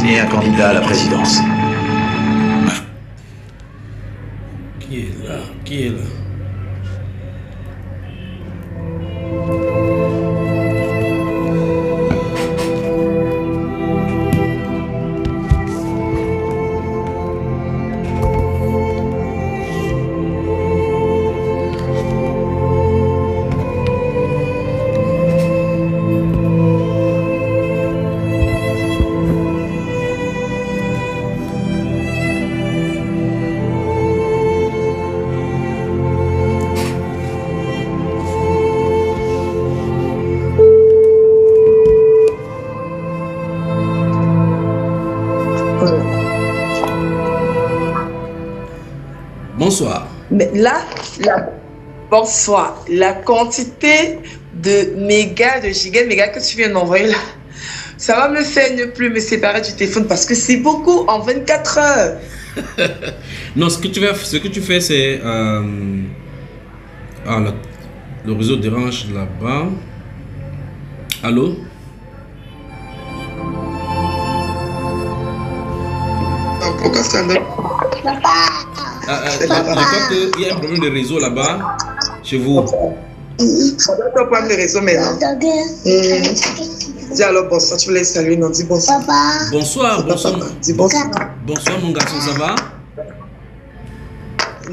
assassiner un candidat à la présidence. Qui est là? Qui est là? Bonsoir. Mais là, bonsoir. La quantité de mégas, de gigas que tu viens d'envoyer là, ça va me faire ne plus me séparer du téléphone parce que c'est beaucoup en 24 heures. Non, ce que tu fais, c'est... le réseau dérange là-bas. Allô? Pourquoi ça ne... Je crois qu'il y a un problème de réseau là-bas, chez vous. Ça doit être un problème de réseau maintenant. Dis alors bonsoir, tu voulais saluer, non, dis bonsoir. Bonsoir, bonsoir. Dis bonsoir. Bonsoir mon garçon, ça va?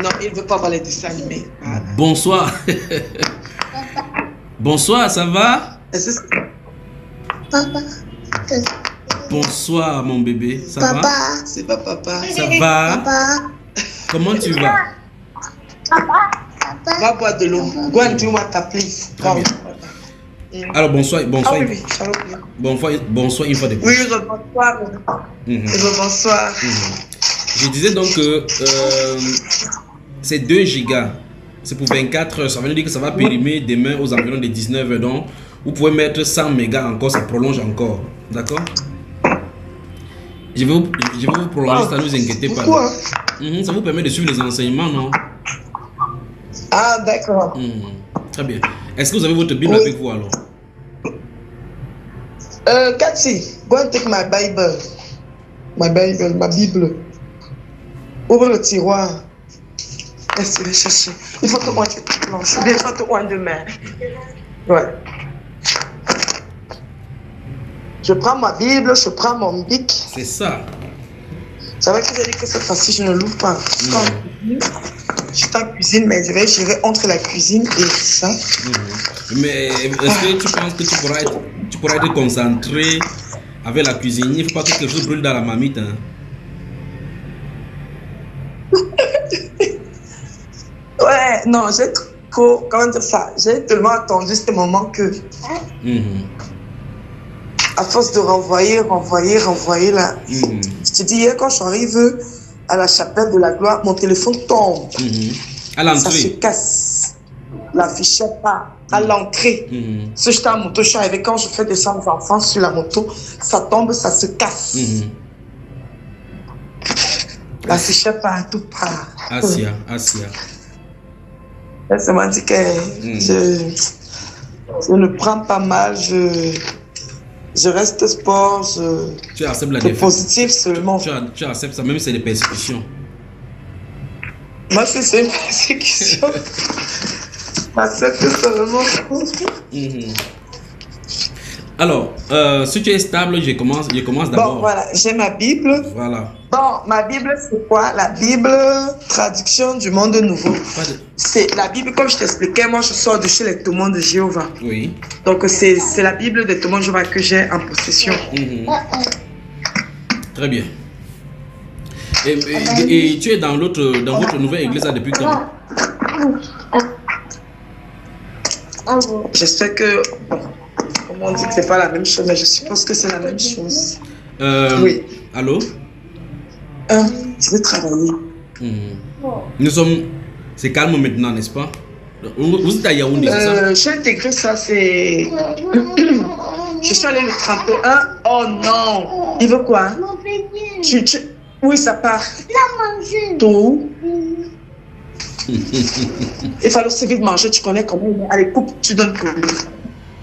Non, il ne veut pas parler de ça animé. Voilà. Bonsoir. Bonsoir, ça va? Bonsoir mon bébé, ça va? C'est pas papa. Ça va? Comment tu vas? Va boire de l'eau. Go and drink water, please. Très bien. Alors bonsoir, bonsoir. Ah, oui, Bonsoir une fois de plus. Oui, bonsoir. Bonsoir. Je disais donc que c'est 2 gigas. C'est pour 24 heures. Ça veut dire que ça va périmer demain aux environs de 19 heures. Donc, vous pouvez mettre 100 mégas encore, ça prolonge encore. D'accord? Je vais vous prolonger, ça ne vous inquiétez pas. Ça vous permet de suivre les enseignements, non? Ah, d'accord. Très bien. Est-ce que vous avez votre Bible avec vous alors? Cathy, go and take my Bible. Ma Bible. Ouvre le tiroir. Est-ce que je vais chercher? Il faut que moi tu te planches. Il faut que moi demain. Ouais. Je prends ma Bible, je prends mon bic. C'est ça. C'est vrai que j'ai dit que cette fois-ci, je ne l'ouvre pas. Je suis en cuisine, mais je vais gérer entre la cuisine et ça. Mais est-ce que tu penses que tu pourras être concentré avec la cuisine? Il ne faut pas que quelque chose brûle dans la marmite. Hein? Ouais, non, j'ai trop... Comment dire ça? J'ai tellement attendu ce moment que... À force de renvoyer là. Je te dis, hier, quand je suis arrivé à la chapelle de la gloire, mon téléphone tombe. À l'entrée. Ça se casse. L'affichait pas. À l'entrée. Si j'étais en moto, je suis arrivé quand je fais descendre les enfants sur la moto, ça tombe, ça se casse. L'affichait pas à tout part. Asia. Ça m'a dit que je le prends pas mal, je reste sport, tu acceptes la c'est défaite. positif seulement. Tu acceptes ça, même si c'est des persécutions. Moi, c'est une persécution. J'accepte seulement. Alors, si tu es stable, je commence d'abord. Bon, voilà, j'ai ma Bible. Voilà. Bon, ma Bible, c'est quoi? La Bible, traduction du monde nouveau. C'est la Bible, comme je t'expliquais, moi, je sors de chez les témoins de Jéhovah. Oui. Donc, c'est la Bible des témoins de Jéhovah que j'ai en possession. Très bien. Et tu es dans votre nouvelle église là depuis quand? Je sais que... Bon, on dit que c'est pas la même chose, mais je suppose que c'est la même chose. Oui. Allô? Je vais travailler. Nous sommes... C'est calme maintenant, n'est-ce pas? Vous êtes à Yaoundé, c'est ça? J'ai intégré ça, c'est... Je suis allé le 31. Oh non! Il veut quoi? Oui, ça part. Tout. Il fallait aussi vite manger, tu connais comment. Allez, coupe, tu donnes pour lui.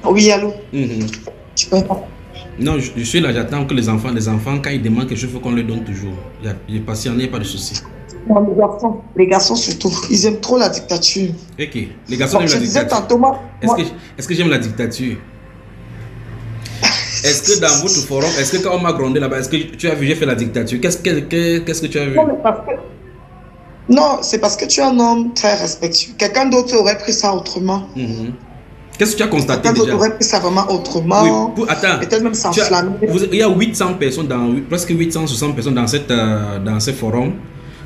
Oui, allô? Mm-hmm. Tu peux pas. Non, je suis là, j'attends que les enfants, quand ils demandent quelque chose, il faut qu'on leur donne toujours. J'ai patienté, il n'y a pas de souci. Non, les garçons surtout, ils aiment trop la dictature. Ok, les garçons aiment la dictature. Est-ce que j'aime la dictature? Est-ce que dans votre forum, est-ce que quand on m'a grondé là-bas, est-ce que tu as vu, j'ai fait la dictature? Qu'est-ce que tu as vu? Non, c'est parce que tu es un homme très respectueux. Quelqu'un d'autre aurait pris ça autrement. Qu'est-ce que tu as constaté déjà? Quelqu'un d'autre aurait pris ça vraiment autrement. Oui, attends. Peut-être même s'enflammer. Il y a 800 personnes, presque 860 personnes dans ce forum.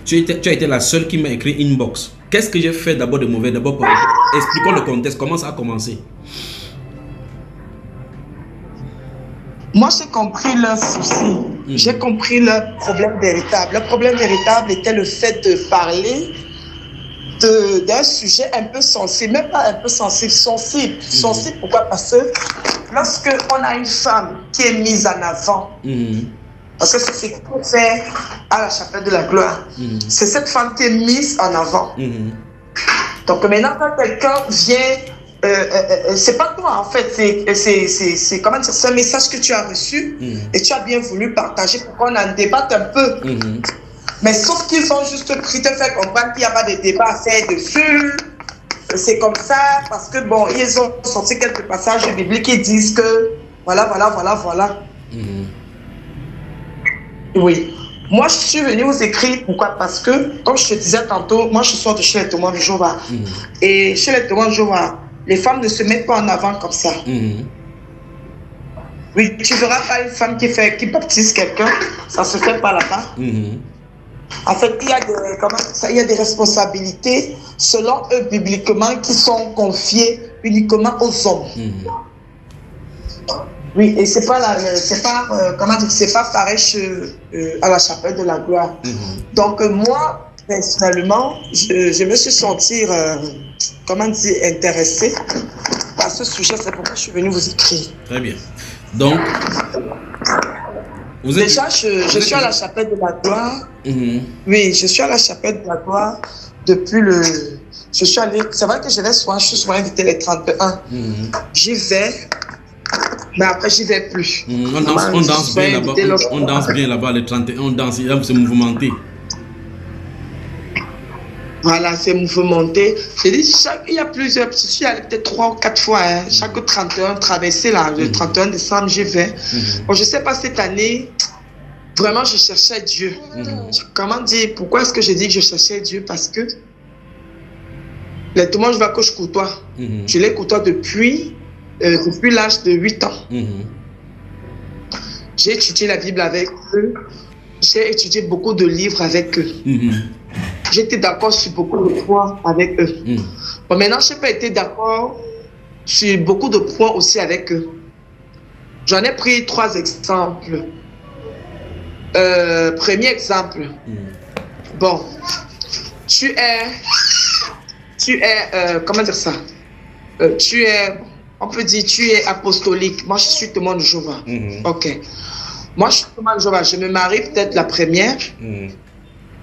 Tu as été la seule qui m'a écrit inbox. Qu'est-ce que j'ai fait d'abord de mauvais? D'abord, expliquons le contexte. Comment ça a commencé? Moi, j'ai compris leur souci. J'ai compris leur problème véritable. Leur problème véritable était le fait de parler d'un sujet un peu sensible. Même pas un peu sensible, sensible. Sensible, pourquoi? Parce que lorsque on a une femme qui est mise en avant, parce que c'est ce qu'on fait à la chapelle de la gloire, c'est cette femme qui est mise en avant. Donc maintenant, quand quelqu'un vient... c'est pas toi en fait, c'est comment dire, c'est un message que tu as reçu et tu as bien voulu partager pour qu'on en débatte un peu. Mais sauf qu'ils ont juste pris te faire comprendre qu'il n'y a pas de débat à faire dessus. C'est comme ça parce que bon, ils ont sorti quelques passages bibliques qui disent que voilà. Oui. Moi, je suis venu vous écrire, pourquoi? Parce que, comme je te disais tantôt, moi je sors de chez les témoins de Jéhovah. Et chez les témoins de Jéhovah, les femmes ne se mettent pas en avant comme ça. Oui, tu ne verras pas une femme qui baptise quelqu'un, ça ne se fait pas là-bas. En fait, il y a des responsabilités, selon eux, bibliquement, qui sont confiées uniquement aux hommes. Oui, et c'est pas pareil à la chapelle de la gloire. Donc, moi, personnellement, je me suis sentie, intéressée par ce sujet. C'est pourquoi je suis venue vous écrire. Très bien. Donc, déjà, je suis à la chapelle de la gloire. Oui, je suis à la chapelle de la gloire depuis le... Je suis allé... C'est vrai que je suis souvent invité les 31. J'y vais, mais après, j'y vais plus. On danse bien là-bas. On danse bien là-bas, les 31. On danse, il faut se mouvementé. Voilà, c'est mouvementé. J'ai dit, il y a plusieurs, je suis allé peut-être 3 ou 4 fois, chaque 31, traversé là, le 31 décembre, j'y vais. Bon, je ne sais pas, cette année, vraiment, je cherchais Dieu. Comment dire, pourquoi est-ce que je dis que je cherchais Dieu? Parce que les témoins, je vois que je côtoie. Je les côtoie depuis l'âge de 8 ans. J'ai étudié la Bible avec eux. J'ai étudié beaucoup de livres avec eux. J'étais d'accord sur beaucoup de points avec eux. Bon, maintenant, je n'ai pas été d'accord sur beaucoup de points aussi avec eux. J'en ai pris 3 exemples. Premier exemple. Bon, tu es comment dire ça? On peut dire, tu es apostolique. Moi, je suis témoin de Jéhovah. Ok. Moi, je suis témoin de Jéhovah. Je me marie peut-être la première.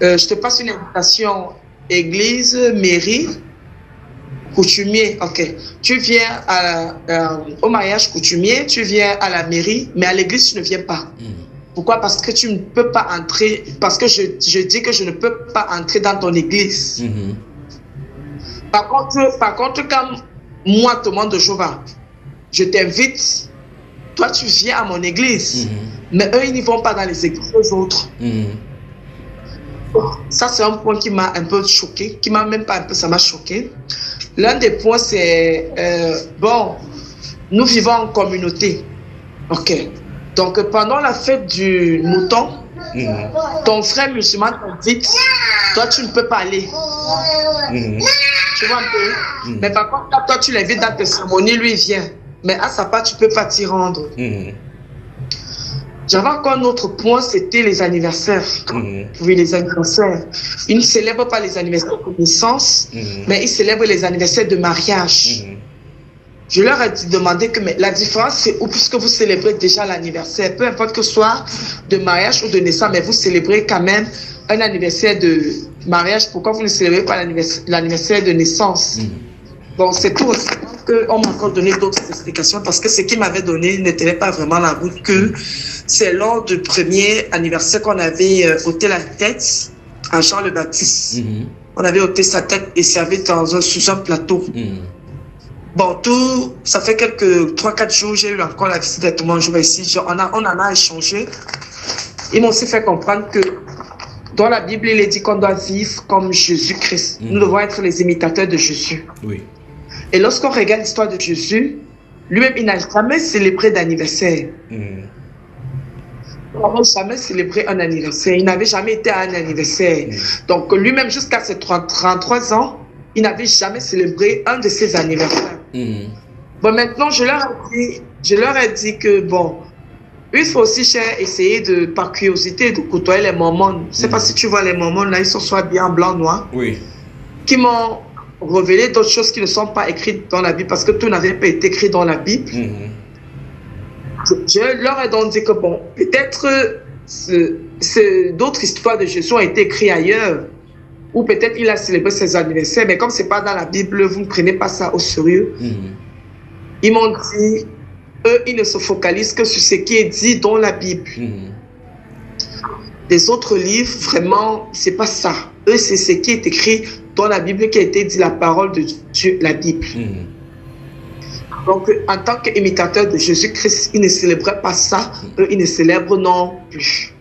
Je te passe une invitation, église, mairie, coutumier. Ok. Tu viens au mariage coutumier, tu viens à la mairie, mais à l'église, tu ne viens pas. Pourquoi? Parce que tu ne peux pas entrer, parce que je dis que je ne peux pas entrer dans ton église. Par contre, quand moi, témoin de Jéhovah, je t'invite, toi, tu viens à mon église, mais eux, ils n'y vont pas dans les églises des autres. Ça, c'est un point qui m'a un peu choqué, qui m'a même pas un peu, ça m'a choqué. L'un des points, c'est, bon, nous vivons en communauté. Ok. Donc, pendant la fête du mouton, ton frère musulman t'invite, toi, tu ne peux pas aller. Tu vois un peu? Mais par contre, toi, tu l'invites dans tes cérémonies, lui, il vient. Mais à sa part, tu ne peux pas t'y rendre. J'avais encore un autre point, c'était les anniversaires. Oui, les anniversaires. Ils ne célèbrent pas les anniversaires de naissance, mais ils célèbrent les anniversaires de mariage. Je leur ai demandé que mais la différence, c'est où, puisque vous célébrez déjà l'anniversaire, peu importe que ce soit de mariage ou de naissance, mais vous célébrez quand même un anniversaire de mariage. Pourquoi vous ne célébrez pas l'anniversaire de naissance? Bon, c'est tout aussi. qu'on m'a encore donné d'autres explications parce que ce qu'il m'avait donné n'était pas vraiment la route, que c'est lors du premier anniversaire qu'on avait ôté la tête à Jean le Baptiste. On avait ôté sa tête et servi sur un plateau. Bon, tout, ça fait quelques 3-4 jours, j'ai eu encore la visite de tout le monde ici. On en a échangé. Ils m'ont aussi fait comprendre que dans la Bible, il est dit qu'on doit vivre comme Jésus-Christ. Nous devons être les imitateurs de Jésus. Oui. Et lorsqu'on regarde l'histoire de Jésus, lui-même, il n'a jamais célébré d'anniversaire. Il n'avait jamais célébré un anniversaire. Il n'avait jamais été à un anniversaire. Donc, lui-même, jusqu'à ses 33 ans, il n'avait jamais célébré un de ses anniversaires. Bon, maintenant, je leur ai dit que, bon, une fois aussi, j'ai essayé de, par curiosité, de côtoyer les Mormons. Je ne sais pas si tu vois les Mormons, là, ils sont soit bien blanc, noir. Oui. Qui m'ont révélé d'autres choses qui ne sont pas écrites dans la Bible, parce que tout n'avait pas été écrit dans la Bible. Je leur ai donc dit que, bon, peut-être d'autres histoires de Jésus ont été écrites ailleurs, ou peut-être il a célébré ses anniversaires, mais comme ce n'est pas dans la Bible, vous ne prenez pas ça au sérieux. Ils m'ont dit, eux, ils ne se focalisent que sur ce qui est dit dans la Bible. Les autres livres, vraiment, c'est pas ça. Eux, c'est ce qui est écrit dans la Bible, qui a été dit, la parole de Dieu, la Bible. Donc, en tant qu'imitateur de Jésus-Christ, ils ne célébraient pas ça. Eux, ils ne célèbrent non plus.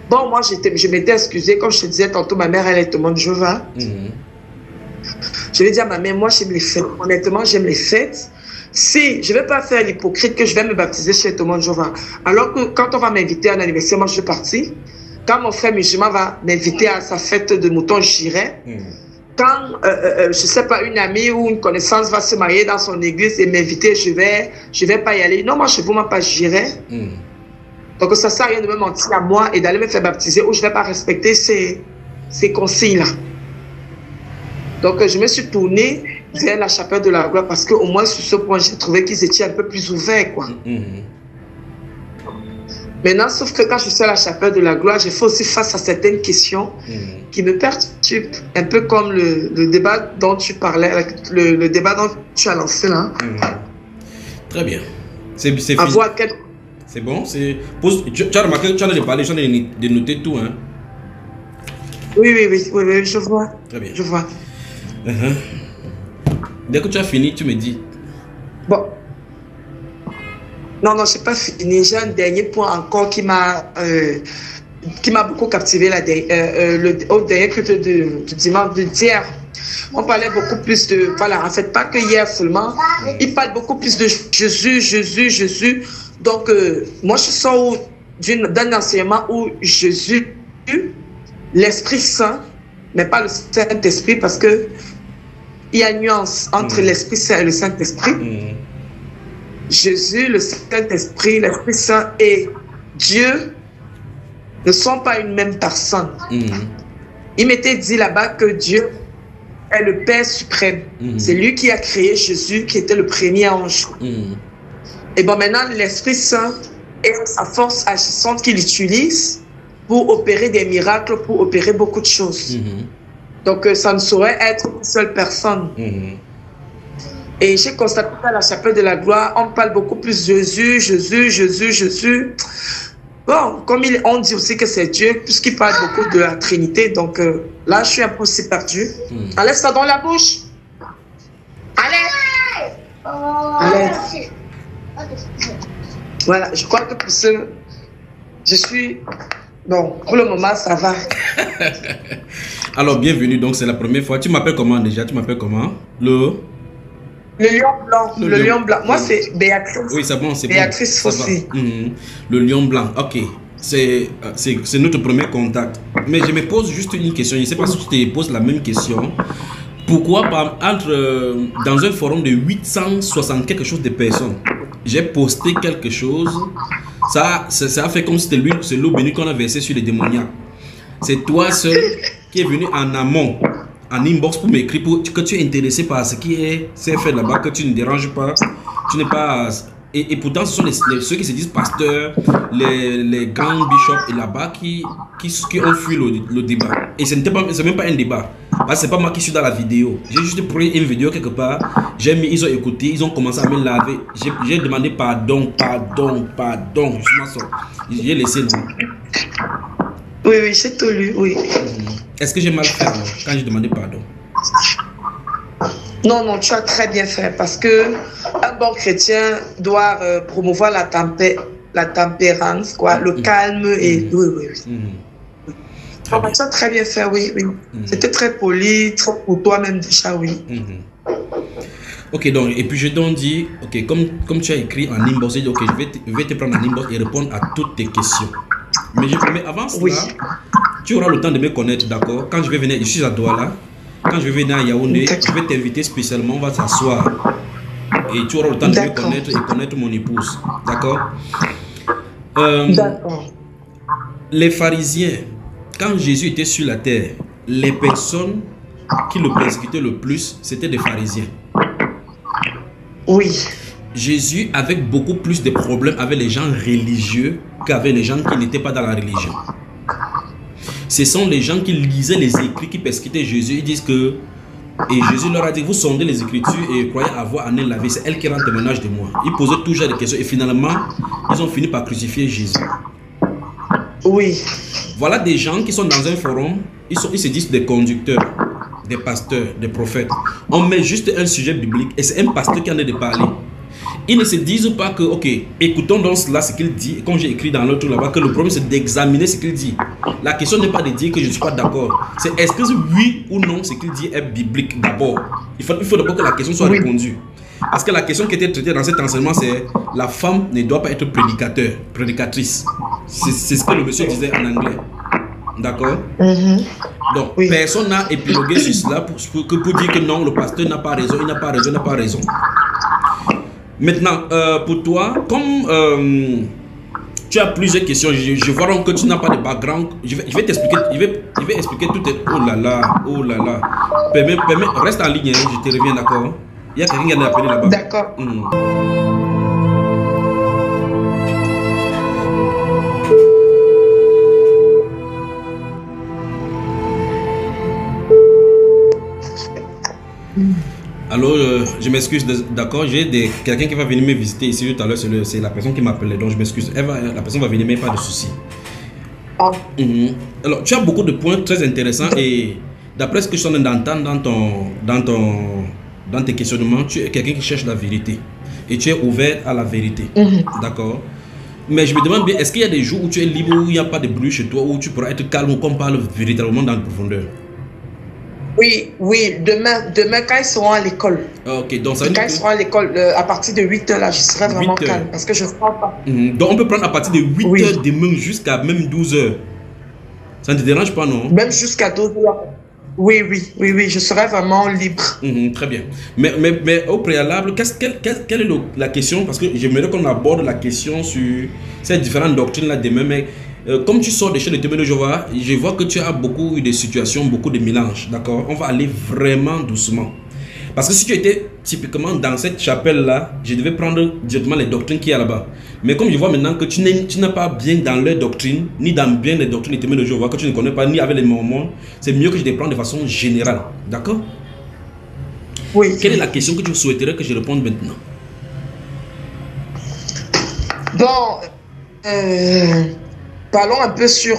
Bon, moi, je m'étais excusée. Comme je te disais tantôt, ma mère, elle est témoin de Jéhovah. Je vais dire à ma mère, moi, j'aime les fêtes. Honnêtement, j'aime les fêtes. Si je ne vais pas faire l'hypocrite que je vais me baptiser chez tout le monde, alors que quand on va m'inviter à un anniversaire, moi je suis partie. Quand mon frère musulman va m'inviter à sa fête de mouton, j'irai. Quand, je ne sais pas, une amie ou une connaissance va se marier dans son église et m'inviter, je vais pas y aller. Non, moi je ne vous pas, j'irai. Donc ça ne sert à rien de me mentir à moi et d'aller me faire baptiser ou je ne vais pas respecter ces consignes-là. Donc je me suis tournée vers la chapelle de la gloire parce qu'au moins sur ce point, j'ai trouvé qu'ils étaient un peu plus ouverts, quoi. Maintenant, sauf que quand je suis à la chapelle de la gloire, je fais aussi face à certaines questions qui me perturbent, un peu comme le débat dont tu parlais, le débat dont tu as lancé là. Très bien. C'est fini. C'est bon, tu as remarqué, tu en as parlé, j'en ai dénoté tout, hein? Oui, je vois. Très bien. Je vois. Dès que tu as fini, tu me dis. Bon. Non, je n'ai pas fini. J'ai un dernier point encore qui m'a beaucoup captivé au dernier culte du dimanche d'hier. On parlait beaucoup plus de... Voilà, en fait, pas que hier seulement. Il parle beaucoup plus de Jésus. Donc, moi, je sors d'un enseignement où Jésus, l'Esprit Saint, mais pas le Saint-Esprit, parce que il y a une nuance entre l'Esprit Saint et le Saint-Esprit. Jésus, le Saint-Esprit, l'Esprit Saint et Dieu ne sont pas une même personne. Il m'était dit là-bas que Dieu est le Père suprême. C'est lui qui a créé Jésus, qui était le premier ange. Et bon, maintenant, l'Esprit Saint est sa force agissante qu'il utilise pour opérer des miracles, pour opérer beaucoup de choses. Donc, ça ne saurait être une seule personne. Et j'ai constaté qu'à la chapelle de la gloire, on parle beaucoup plus de Jésus. Bon, comme on dit aussi que c'est Dieu, puisqu'il parle beaucoup de la Trinité. Donc, là, je suis un peu aussi perdu. Enlève ça dans la bouche. Allez. Voilà, je crois que pour ce... Je suis... Bon, pour le moment, ça va. Alors, bienvenue. Donc, c'est la première fois. Tu m'appelles comment déjà? Tu m'appelles comment? Le lion blanc. Le lion blanc. Moi, c'est Béatrice. Oui, c'est bon. C'est Béatrice aussi. Le lion blanc. Ok. C'est notre premier contact. Mais je me pose juste une question. Je ne sais pas si tu te poses la même question. Pourquoi, dans un forum de 860 quelque chose de personnes, j'ai posté quelque chose, ça a fait comme si c'était l'eau bénie qu'on a versé sur les démoniaques. C'est toi seul qui est venu en amont, en inbox pour m'écrire que tu es intéressé par ce qui est fait là-bas, que tu ne déranges pas, tu n'es pas... Et pourtant, ce sont ceux qui se disent pasteurs, les grands bishops et là-bas qui ont fui le débat. Et ce n'est même pas un débat. Parce que c'est pas moi qui suis dans la vidéo. J'ai juste pris une vidéo quelque part. J'ai mis, ils ont écouté, ils ont commencé à me laver. J'ai demandé pardon. J'ai laissé, non? Oui, oui, j'ai tout lu, oui. Est-ce que j'ai mal fait alors, quand j'ai demandé pardon? Non, non, tu as très bien fait parce que un bon chrétien doit promouvoir la tempérance, quoi, le calme et oui, oui, oui. Tu as très bien fait, oui, oui. C'était très poli, très pour toi-même déjà, oui. Ok, donc, et puis je t'en dis, ok, comme tu as écrit en inbox, j'ai dit, ok, je vais te prendre en inbox et répondre à toutes tes questions. Mais avant cela, tu auras le temps de me connaître, d'accord? Quand je vais venir, je suis à Douala, quand je vais venir à Yaoundé, je vais t'inviter spécialement, on va s'asseoir. Et tu auras le temps de me connaître et connaître mon épouse, d'accord? D'accord. Les pharisiens, quand Jésus était sur la terre, les personnes qui le persécutaient le plus, c'était des pharisiens. Oui. Jésus avait beaucoup plus de problèmes avec les gens religieux qu'avec les gens qui n'étaient pas dans la religion. Ce sont les gens qui lisaient les écrits qui persécutaient Jésus. Ils disent que, et Jésus leur a dit, vous sondez les Écritures et croyez avoir en elle la vie. C'est elle qui rend témoignage de moi. Ils posaient toujours des questions et finalement, ils ont fini par crucifier Jésus. Oui. Voilà des gens qui sont dans un forum, ils se disent des conducteurs, des pasteurs, des prophètes. On met juste un sujet biblique et c'est un pasteur qui en est de parler. Ils ne se disent pas que, ok, écoutons donc cela, ce qu'il dit. Comme j'ai écrit dans l'autre là-bas, que le problème c'est d'examiner ce qu'il dit. La question n'est pas de dire que je ne suis pas d'accord. C'est est-ce que oui ou non ce qu'il dit est biblique d'abord. Il faut d'abord que la question soit répondue. Parce que la question qui était traitée dans cet enseignement, c'est la femme ne doit pas être prédicatrice. C'est ce que le monsieur disait en anglais. D'accord? Donc, personne n'a épilogué sur cela pour dire que non, le pasteur n'a pas raison, il n'a pas raison, il n'a pas raison. Maintenant, pour toi, comme tu as plusieurs questions, je vois donc que tu n'as pas de background. Je vais t'expliquer, je vais expliquer tout. Oh là là. Permets, reste en ligne, hein, je te reviens, d'accord? Il y a quelqu'un qui a appelé là-bas. D'accord. Alors, je m'excuse, d'accord, j'ai quelqu'un qui va venir me visiter ici tout à l'heure, c'est la personne qui m'appelait, donc je m'excuse. La personne va venir, mais pas de souci. Alors, tu as beaucoup de points très intéressants et d'après ce que je suis en train d'entendre dans tes questionnements, tu es quelqu'un qui cherche la vérité et tu es ouvert à la vérité, d'accord? Mais je me demande bien, est-ce qu'il y a des jours où tu es libre, où il n'y a pas de bruit chez toi, où tu pourras être calme, où on parle véritablement dans la profondeur? Oui, demain quand ils seront à l'école. Ok, donc ça veut dire quand ils seront à l'école, à partir de 8 h là, je serai vraiment calme parce que je ne prends pas. Donc on peut prendre à partir de 8 h demain jusqu'à même 12 h. Ça ne te dérange pas, non? Même jusqu'à 12 h. Oui, je serai vraiment libre. Très bien. Mais au préalable, quelle est la question? Parce que j'aimerais qu'on aborde la question sur ces différentes doctrines-là demain, mais comme tu sors de chez le témoin de Jéhovah, je vois que tu as beaucoup eu de situations, beaucoup de mélanges, d'accord? On va aller vraiment doucement. Parce que si tu étais typiquement dans cette chapelle-là, je devais prendre directement les doctrines qu'il y a là-bas. Mais comme je vois maintenant que tu n'es pas bien dans leur doctrine, ni dans bien les doctrines des témoins de Jéhovah, que tu ne connais pas, ni avec les mormons, c'est mieux que je les prenne de façon générale, d'accord? Oui. Quelle est la question que tu souhaiterais que je réponde maintenant? Bon, parlons un peu sur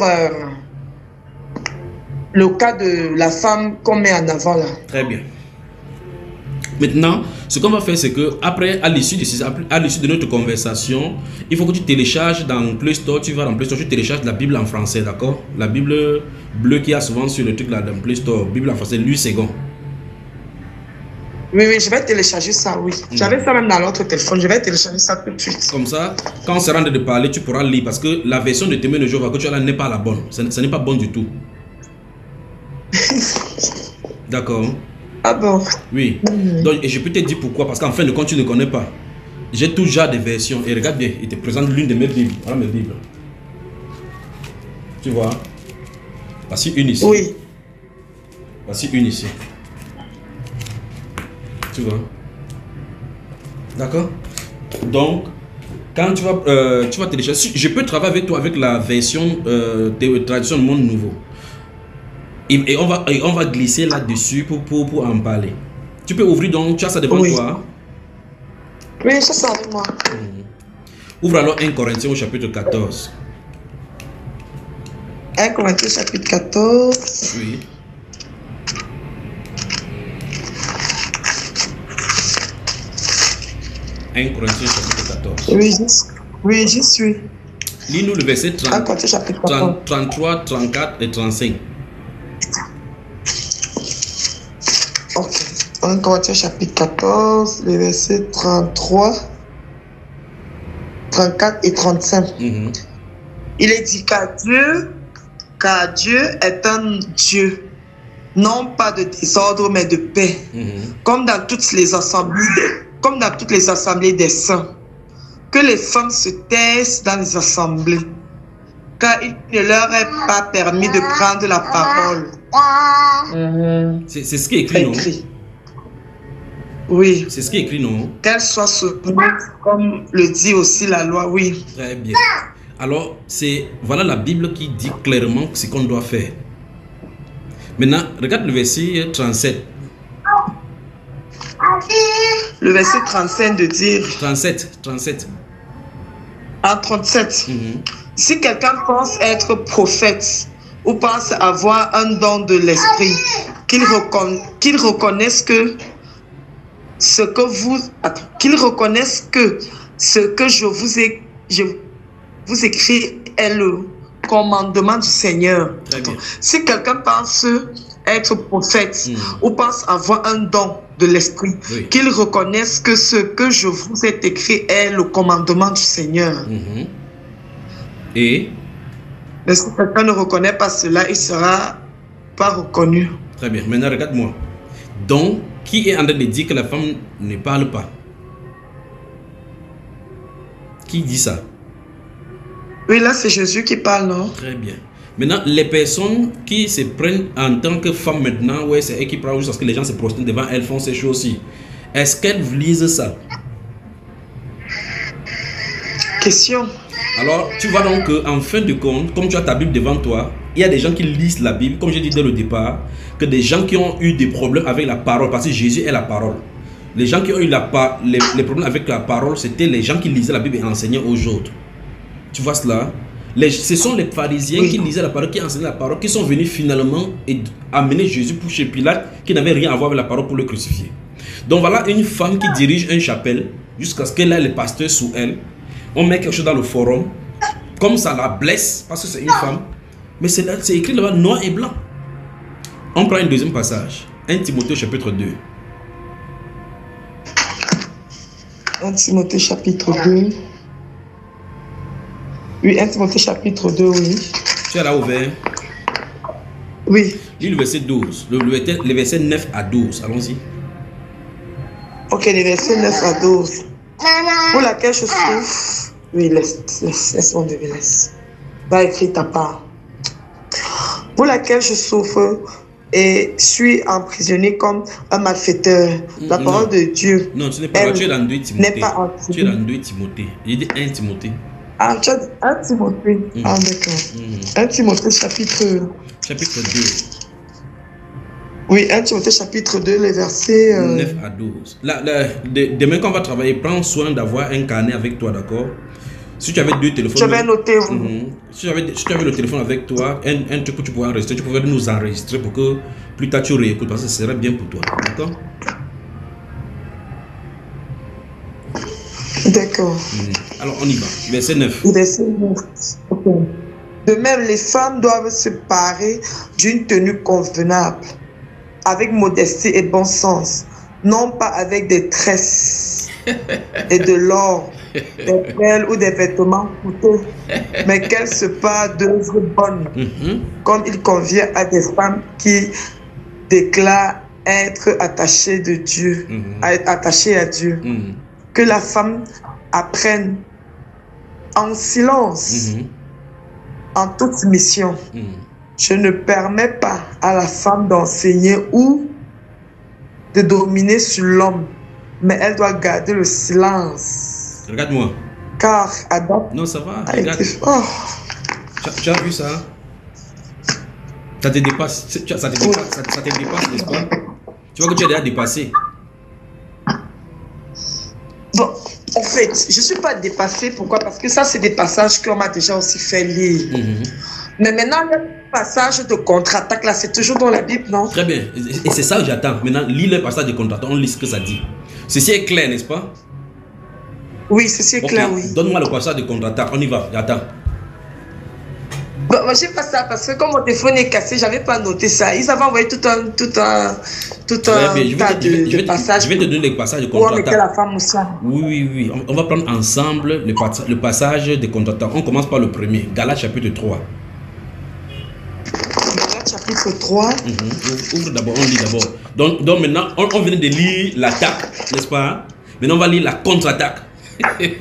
le cas de la femme qu'on met en avant là. Très bien. Maintenant, ce qu'on va faire, c'est que après, à l'issue de notre conversation, il faut que tu télécharges dans Play Store, tu vas dans Play Store, tu télécharges la Bible en français, d'accord? La Bible bleue qu'il y a souvent sur le truc là dans Play Store, Bible en français, Louis II. Oui, je vais télécharger ça, oui. J'avais ça même dans l'autre téléphone, je vais télécharger ça tout de suite. Comme ça, quand on se rend de parler, tu pourras lire, parce que la version de témoin de Jéhovah que tu as là n'est pas la bonne. Ce n'est pas bon du tout. D'accord? Ah bon? Oui. Donc, et je peux te dire pourquoi, parce qu'en fin de compte, tu ne connais pas. J'ai tout genre de versions. Et regarde bien, il te présente l'une de mes Bibles. Voilà mes Bibles. Tu vois? Voici une ici. Oui. Voici une ici. Tu vois? D'accord? Donc, quand tu vas télécharger, je peux travailler avec toi avec la version de traduction du monde nouveau. Et on va glisser là-dessus pour en parler. Tu peux ouvrir donc, tu as ça devant toi. Oui, ça c'est avec moi. Ouvre alors 1 Corinthiens au chapitre 14. 1 Corinthiens chapitre 14. Oui. Un Corinthiens chapitre 14. Oui, j'y suis. Lis-nous le verset 1 Corinthiens chapitre 14. 33, 34 et 35. Ok. 1 Corinthiens chapitre 14, les versets 33, 34 et 35. Il est dit car Dieu est un Dieu, non pas de désordre, mais de paix, comme dans toutes les assemblées des saints. Que les femmes se taisent dans les assemblées, car il ne leur est pas permis de prendre la parole. C'est ce qui est écrit, non? Oui. C'est ce qui est écrit, non? Qu'elles soient soumises, comme le dit aussi la loi, oui. Très bien. Alors, voilà la Bible qui dit clairement ce qu'on doit faire. Maintenant, regarde le verset 37. Le verset 35 de dire... 37. En 37. Si quelqu'un pense être prophète ou pense avoir un don de l'esprit, qu'il reconnaisse que ce que je vous écris est le commandement du Seigneur. Si quelqu'un pense être prophète ou pense avoir un don de l'esprit, qu'il reconnaisse que ce que je vous ai écrit est le commandement du Seigneur. Et mais si quelqu'un ne reconnaît pas cela, il ne sera pas reconnu. Très bien. Maintenant, regarde-moi. Donc, qui est en train de dire que la femme ne parle pas? Qui dit ça? Oui, là, c'est Jésus qui parle, non? Très bien. Maintenant, les personnes qui se prennent en tant que femmes maintenant, ouais, c'est elles qui parlent juste parce que les gens se prosternent devant elles, font ces choses-ci. Est-ce qu'elles lisent ça? Question. Alors, tu vois donc qu'en fin de compte, comme tu as ta Bible devant toi, il y a des gens qui lisent la Bible, comme j'ai dit dès le départ, que des gens qui ont eu des problèmes avec la parole, parce que Jésus est la parole. Les gens qui ont eu les problèmes avec la parole, c'était les gens qui lisaient la Bible et enseignaient aux autres. Tu vois cela? Ce sont les pharisiens qui lisaient la parole, qui enseignaient la parole, qui sont venus finalement et amener Jésus pour chez Pilate, qui n'avait rien à voir avec la parole pour le crucifier. Donc voilà une femme qui dirige une chapelle, jusqu'à ce qu'elle ait le pasteur sous elle. On met quelque chose dans le forum, comme ça la blesse, parce que c'est une femme. Mais c'est écrit là-bas noir et blanc. On prend un deuxième passage. 1 Timothée chapitre 2. 1 Timothée chapitre 2. Oui, 1 Timothée chapitre 2, oui. Tu as là ouvert? Oui. Lis le verset 12. Le verset 9 à 12. Allons-y. Ok, les versets 9 à 12. Pour laquelle je souffre. Oui, laisse-moi de laisse. Va écrire ta part. Pour laquelle je souffre et suis emprisonné comme un malfaiteur. La parole de Dieu. Non, ce n'est pas. Tu es dans 2 Timothée. N'est pas tu es dans 2 Timothée. Il dit 1 Timothée. Ah, tu as dit 1 Timothée. Ah, d'accord. 1 Timothée chapitre 2. Oui, 1 Timothée chapitre 2, les versets 9 à 12. Demain qu'on va travailler, prends soin d'avoir un carnet avec toi, d'accord? Si tu avais 2 téléphones... Je vais noter. Si tu avais le téléphone avec toi, un truc que tu pourrais enregistrer, tu pouvais nous enregistrer pour que plus tard tu réécoutes, parce que ce serait bien pour toi, d'accord? D'accord. Alors, on y va. Verset 9. Verset 9. Okay. De même, les femmes doivent se parer d'une tenue convenable, avec modestie et bon sens, non pas avec des tresses et de l'or, des perles ou des vêtements coûteux, mais qu'elles se parent d'œuvres bonnes, comme il convient à des femmes qui déclarent être attachées de Dieu, attachées à Dieu. Que la femme apprenne en silence, en toute mission. Je ne permets pas à la femme d'enseigner ou de dominer sur l'homme, mais elle doit garder le silence. Regarde-moi. Car Adam... Non, ça va. Regarde. Tu as vu ça? Ça te dépasse, ça te dépasse, n'est-ce pas? Tu vois que tu as déjà dépassé. Bon, en fait, je ne suis pas dépassée. Pourquoi? Parce que ça, c'est des passages qu'on m'a déjà aussi fait lire. Mais maintenant, le passage de contre-attaque, là, c'est toujours dans la Bible, non? Très bien. Et c'est ça que j'attends. Maintenant, lis le passage de contre-attaque. On lit ce que ça dit. Ceci est clair, n'est-ce pas? Oui, ceci est clair, oui. Donne-moi le passage de contre-attaque. On y va. J'attends. Bon, moi, je n'ai pas ça parce que comme mon téléphone est cassé, je n'avais pas noté ça. Ils avaient envoyé tout un tas de passages. Je vais te donner les passages de contre-attaque. La femme aussi. Oui. On va prendre ensemble le passage de contre-attaque. On commence par le premier. Galates chapitre 3. Galates chapitre 3. Ouvre d'abord, on lit d'abord. Donc maintenant, on vient de lire l'attaque, n'est-ce pas? Maintenant, on va lire la contre-attaque. Oui.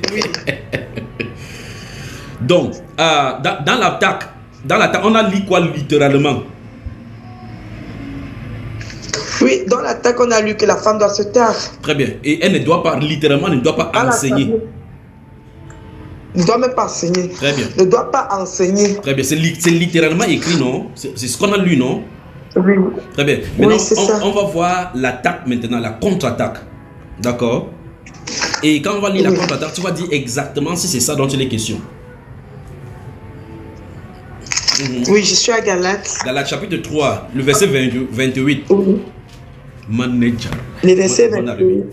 Donc, dans l'attaque, on a lu quoi littéralement? Oui, dans l'attaque, on a lu que la femme doit se taire. Très bien. Et elle ne doit pas, littéralement, ne doit pas enseigner. Ne doit même pas enseigner. Très bien. Ne doit pas enseigner. Très bien. C'est littéralement écrit, non? C'est ce qu'on a lu, non? Oui. Très bien. Maintenant, oui, on va voir l'attaque maintenant, la contre-attaque. D'accord? Et quand on va lire la contre-attaque, tu vas dire exactement si c'est ça dont il est question. Oui, je suis à Galates. Galates chapitre 3, le verset 28. Oui. Manager. Le verset 28.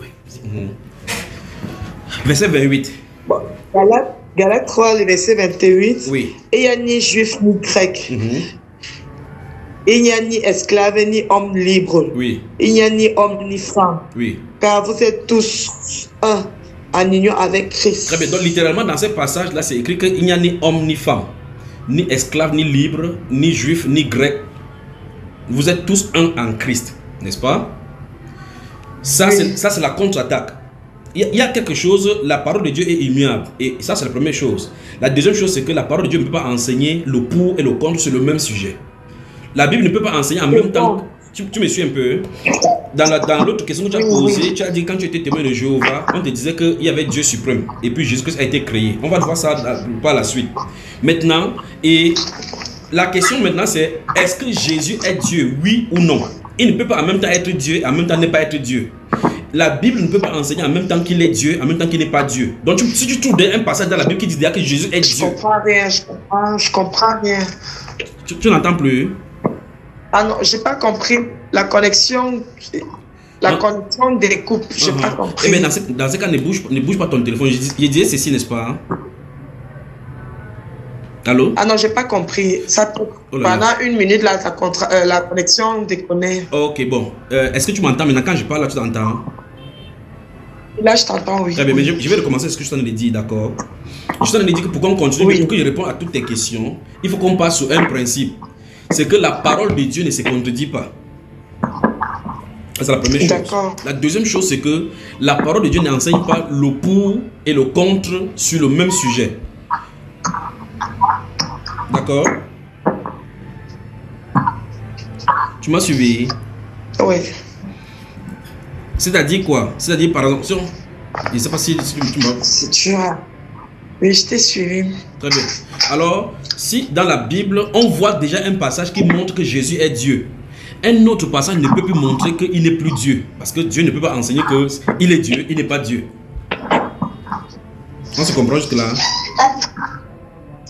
Verset 28. Bon, Galates 3, le verset 28. Oui. Et il n'y a ni juif ni grec. Il n'y a ni esclave ni homme libre. Oui. Il n'y a ni homme ni femme. Oui. Car vous êtes tous un en union avec Christ. Très bien. Donc littéralement dans ce passage-là, c'est écrit qu'il n'y a ni homme ni femme, ni esclave ni libre, ni juif ni grec. Vous êtes tous un en Christ, n'est-ce pas? Ça, c'est la contre-attaque. Il y a quelque chose, la parole de Dieu est immuable. Et ça, c'est la première chose. La deuxième chose, c'est que la parole de Dieu ne peut pas enseigner le pour et le contre sur le même sujet. La Bible ne peut pas enseigner en même temps. Tu me suis un peu. Dans l'autre question que tu as posée, tu as dit quand tu étais témoin de Jéhovah, on te disait qu'il y avait Dieu suprême. Et puis Jésus-Christ a été créé. On va voir ça par la suite. Maintenant, et la question maintenant c'est, est-ce que Jésus est Dieu, oui ou non? Il ne peut pas en même temps être Dieu et en même temps ne pas être Dieu. La Bible ne peut pas enseigner en même temps qu'il est Dieu, en même temps qu'il n'est pas Dieu. Donc si tu trouves un passage dans la Bible qui dit que Jésus est Dieu. Je comprends rien, je comprends rien. Tu n'entends plus? Ah non, j'ai pas compris la connexion. La connexion des coupes, j'ai pas compris. Mais dans ce cas, ne bouge pas ton téléphone. Je disais ceci, n'est-ce pas? Allô? Ah non, j'ai pas compris. Ça, pendant une minute, là, la connexion déconne. Ok, bon. Est-ce que tu m'entends maintenant? Quand je parle, là, tu t'entends? Là, je t'entends, oui. Très bien, mais je vais recommencer ce que je t'en ai dit, d'accord? Je t'en ai dit que pour qu'on continue, pour que je réponde à toutes tes questions, il faut qu'on passe sur un principe. C'est que la parole de Dieu ne se contredit pas. C'est la première chose. La deuxième chose, c'est que la parole de Dieu n'enseigne pas le pour et le contre sur le même sujet. D'accord? Tu m'as suivi? Oui. C'est-à-dire quoi? C'est-à-dire, par exemple, je ne sais pas si tu m'as... Si tu as... Oui, je t'ai suivi. Très bien. Alors, si dans la Bible, on voit déjà un passage qui montre que Jésus est Dieu, un autre passage ne peut plus montrer qu'il n'est plus Dieu. Parce que Dieu ne peut pas enseigner qu'il est Dieu, il n'est pas Dieu. On se comprend jusque-là?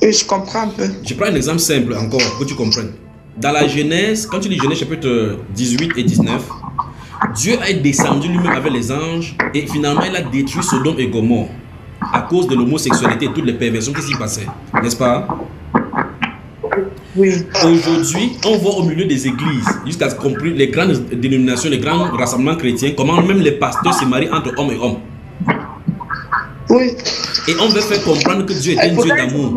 Oui, je comprends un peu. Je prends un exemple simple encore, pour que tu comprennes. Dans la Genèse, quand tu lis Genèse chapitre 18 et 19, Dieu est descendu lui-même avec les anges et finalement il a détruit Sodome et Gomorrhe à cause de l'homosexualité et toutes les perversions qui s'y passaient. N'est-ce pas? Oui. Aujourd'hui, on voit au milieu des églises, jusqu'à ce compris les grandes dénominations, les grands rassemblements chrétiens, comment même les pasteurs se marient entre hommes et hommes. Oui. Et on veut faire comprendre que Dieu est un Dieu d'amour.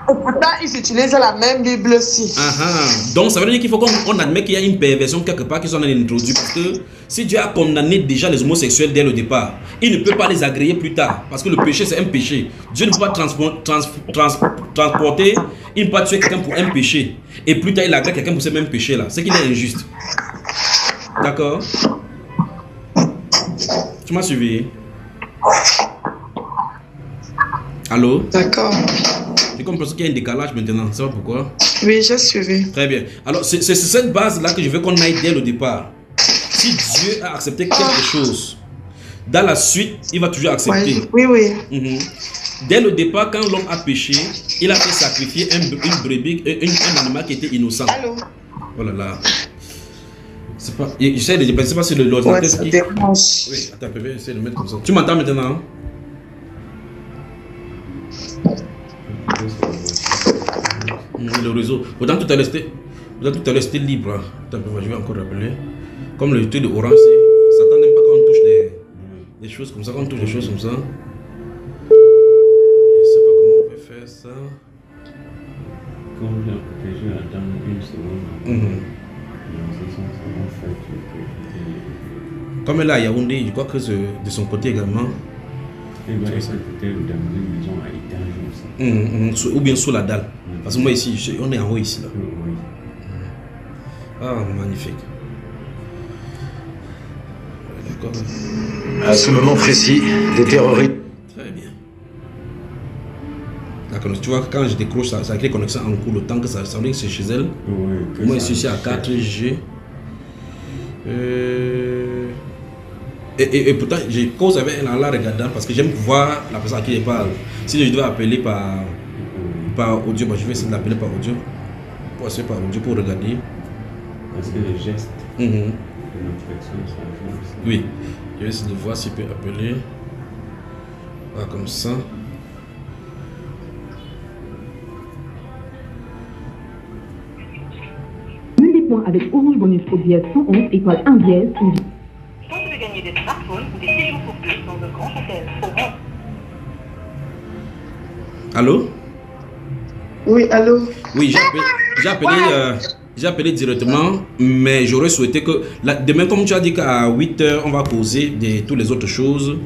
Pourtant, ils utilisent la même Bible aussi. Donc, ça veut dire qu'il faut qu'on admette qu'il y a une perversion quelque part qui sont introduite. Parce que si Dieu a condamné déjà les homosexuels dès le départ, il ne peut pas les agréer plus tard. Parce que le péché, c'est un péché. Dieu ne peut pas transporter, il ne peut pas tuer quelqu'un pour un péché. Et plus tard, il agrée quelqu'un pour ce même péché-là. C'est qu'il est injuste. D'accord? Tu m'as suivi? Allô? D'accord. J'ai compris qu'il y a un décalage maintenant. C'est pas pourquoi. Oui, j'ai suivi. Très bien. Alors, c'est sur cette base-là que je veux qu'on aille dès le départ. Si Dieu a accepté quelque chose, dans la suite, il va toujours accepter. Oui, oui. Dès le départ, quand l'homme a péché, il a fait sacrifier une brebis, un animal qui était innocent. Allô? Oh là là. C'est pas. J'essaie de penser pas sur l'ordinateur. Ouais, ça dérange. Oui, attends, je vais essayer de mettre comme ça. Tu m'entends maintenant? Le réseau. Autant tout à l'heure c'était libre. Attends, je vais encore rappeler. Comme le truc de Orange, ça t'en n'aime pas quand on touche des choses comme ça, quand on touche des choses comme ça. Je sais pas comment on peut faire ça. Comme je vais attendre une seconde. Comme là, il y a Yaoundé, je crois que de son côté également. Il va être peut-être dans une maison à étage. Ou bien sous la dalle. Parce que moi ici, on est en haut ici. Là. Oui. Ah, magnifique. D'accord. À ce moment précis, des terroristes. Très bien. D'accord, tu vois, quand je décroche, ça crée connexion en cours, le temps que ça veut dire que c'est chez elle. Oui, Moi ici, à 4G. Et pourtant, j'ai cause avec elle en la regardant parce que j'aime voir la personne à qui elle parle. Si je dois appeler par audio, je vais essayer de l'appeler par audio. Pour essayer par audio pour regarder. Parce que les gestes de notre personne sont oui, je vais essayer de voir s'il peut appeler. Voilà, comme ça. Nul des points avec Orange Bonus Pro dièse 111 étoile 1 dièse. Tentez de gagner des smartphones ou des séjours pour deux dans un grand hôtel. Orange. Allô? Oui, allô? Oui, j'ai appelé directement, mais j'aurais souhaité que demain, comme tu as dit qu'à 8h, on va causer de toutes les autres choses.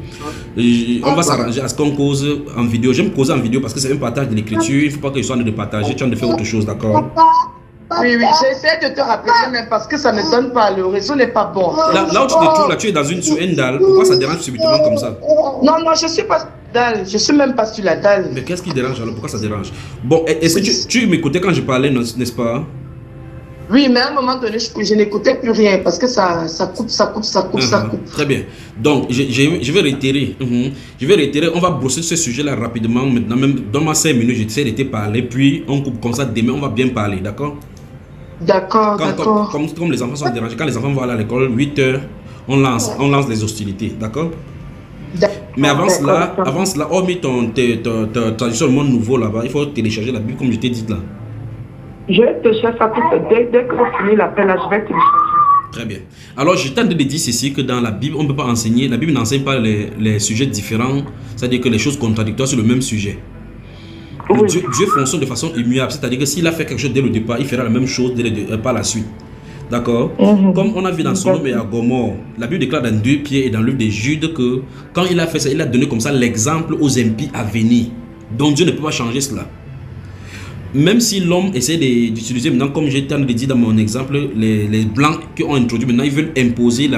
On va s'arranger à ce qu'on cause en vidéo. J'aime causer en vidéo parce que c'est un partage de l'écriture. Il ne faut pas que je sois en train de partager, tu as de faire autre chose, d'accord? Oui, j'essaie de te rappeler, mais parce que ça ne donne pas, le réseau n'est pas bon. Là où tu te trouves, là, tu es sur une dalle. Pourquoi ça dérange subitement comme ça? Non, je ne suis pas sur la dalle. Je ne suis même pas sur la dalle. Mais qu'est-ce qui dérange alors? Pourquoi ça dérange? Bon, est-ce que tu m'écoutais quand je parlais, n'est-ce pas? Oui, mais à un moment donné, je n'écoutais plus rien parce que ça coupe. Très bien. Donc, je vais réitérer. Je vais réitérer. On va brosser ce sujet-là rapidement. Maintenant, même dans ma 5 minutes, j'essaie de te parler. Puis, on coupe comme ça. Demain, on va bien parler. D'accord? D'accord. Comme les enfants sont dérangés, quand les enfants vont aller à l'école, 8h, on lance les hostilités. D'accord? Mais avant cela, hormis ton tradition le monde nouveau là-bas, il faut télécharger la Bible comme je t'ai dit là. Je vais télécharger ça dès que vous finissez l'appel là, je vais télécharger. Très bien. Alors, je tente de dire ceci que dans la Bible, on ne peut pas enseigner. La Bible n'enseigne pas les sujets différents, c'est-à-dire que les choses contradictoires sur le même sujet. Oui. Dieu fonctionne de façon immuable, c'est-à-dire que s'il a fait quelque chose dès le départ, il fera la même chose par la suite. D'accord? Comme on a vu dans Sodome et Gomorrhe, la Bible déclare dans 2 Pierre et dans le livre de Jude que quand il a fait ça, il a donné comme ça l'exemple aux impies à venir. Donc Dieu ne peut pas changer cela. Même si l'homme essaie d'utiliser maintenant, comme j'ai dit dans mon exemple, les blancs qui ont introduit maintenant, ils veulent imposer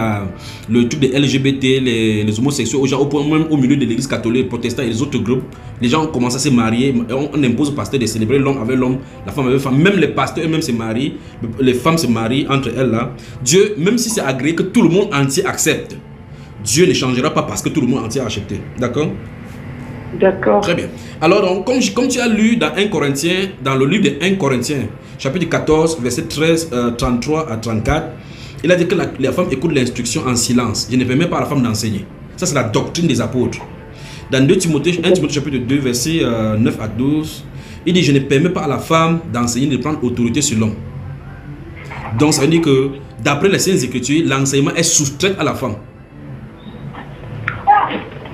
le truc des LGBT, les homosexuels, même au milieu de l'église catholique, protestants et les autres groupes. Les gens ont commencé à se marier, on impose aux pasteurs de célébrer l'homme avec l'homme, la femme avec la femme. Même les pasteurs eux-mêmes se marient, les femmes se marient entre elles là. Dieu, même si c'est agréé que tout le monde entier accepte, Dieu ne changera pas parce que tout le monde entier a accepté. D'accord? D'accord. Très bien. Alors, donc, comme tu as lu dans 1 Corinthiens, dans le livre de 1 Corinthiens, chapitre 14, verset 33 à 34, il a dit que la femme écoute l'instruction en silence. Je ne permets pas à la femme d'enseigner. Ça, c'est la doctrine des apôtres. Dans 1 Timothée chapitre 2, verset 9 à 12, il dit, je ne permets pas à la femme d'enseigner, de prendre autorité sur l'homme. Donc, ça veut dire que, d'après les Saintes Écritures, l'enseignement est soustrait à la femme.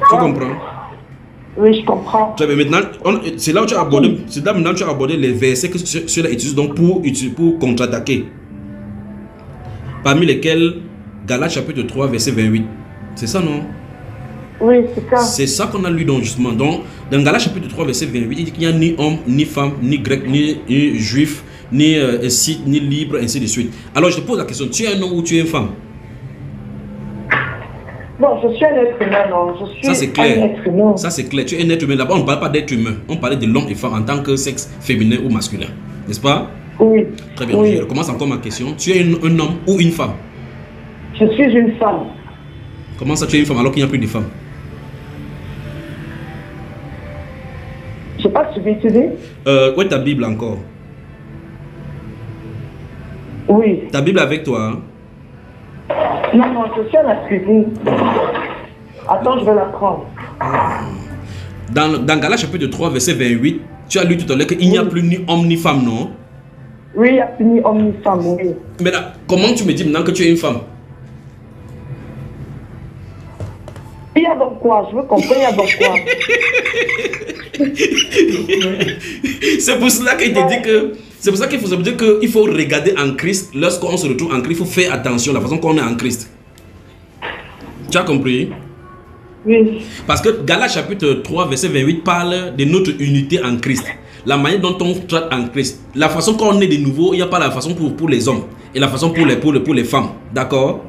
Tu comprends? Oui, je comprends. Très bien, maintenant, c'est là où tu as abordé, les versets que ceux-là utilisent donc pour contre-attaquer. Parmi lesquels, Galates chapitre 3, verset 28. C'est ça, non? Oui, c'est ça. C'est ça qu'on a lu donc justement. Donc, dans Galates chapitre 3, verset 28, il dit qu'il n'y a ni homme, ni femme, ni grec, ni juif, ni scythe, ni libre, ainsi de suite. Alors, je te pose la question, tu es un homme ou tu es une femme? Non, je suis un être humain, non. Ça c'est clair. Ça c'est clair. Tu es un être humain. Là-bas, on ne parle pas d'être humain. On parlait de l'homme et femme en tant que sexe féminin ou masculin. N'est-ce pas? Oui. Très bien, Oui. je recommence encore ma question. Tu es un homme ou une femme? Je suis une femme. Comment ça, tu es une femme alors qu'il n'y a plus de femmes? Je sais pas si tu veux étudier. Où est ta Bible encore? Oui. Ta Bible avec toi, hein? Non, non, je suis à la suivie. Attends, je vais la prendre. Dans Galates chapitre 3, verset 28, tu as lu tout à l'heure qu'il n'y a plus ni homme ni femme, non? Oui, il y a fini homme ni femme, oui. Mais là, comment tu me dis maintenant que tu es une femme? Il y a donc quoi? Je veux comprendre, il y a donc quoi? C'est pour cela qu'il te dit que... C'est pour ça qu'il faut se dire qu'il faut regarder en Christ. Lorsqu'on se retrouve en Christ, il faut faire attention à la façon qu'on est en Christ. Tu as compris? Oui. Parce que Galates chapitre 3, verset 28 parle de notre unité en Christ. La manière dont on traite en Christ. La façon qu'on est de nouveau, il n'y a pas la façon pour les hommes. Et la façon pour les femmes. D'accord?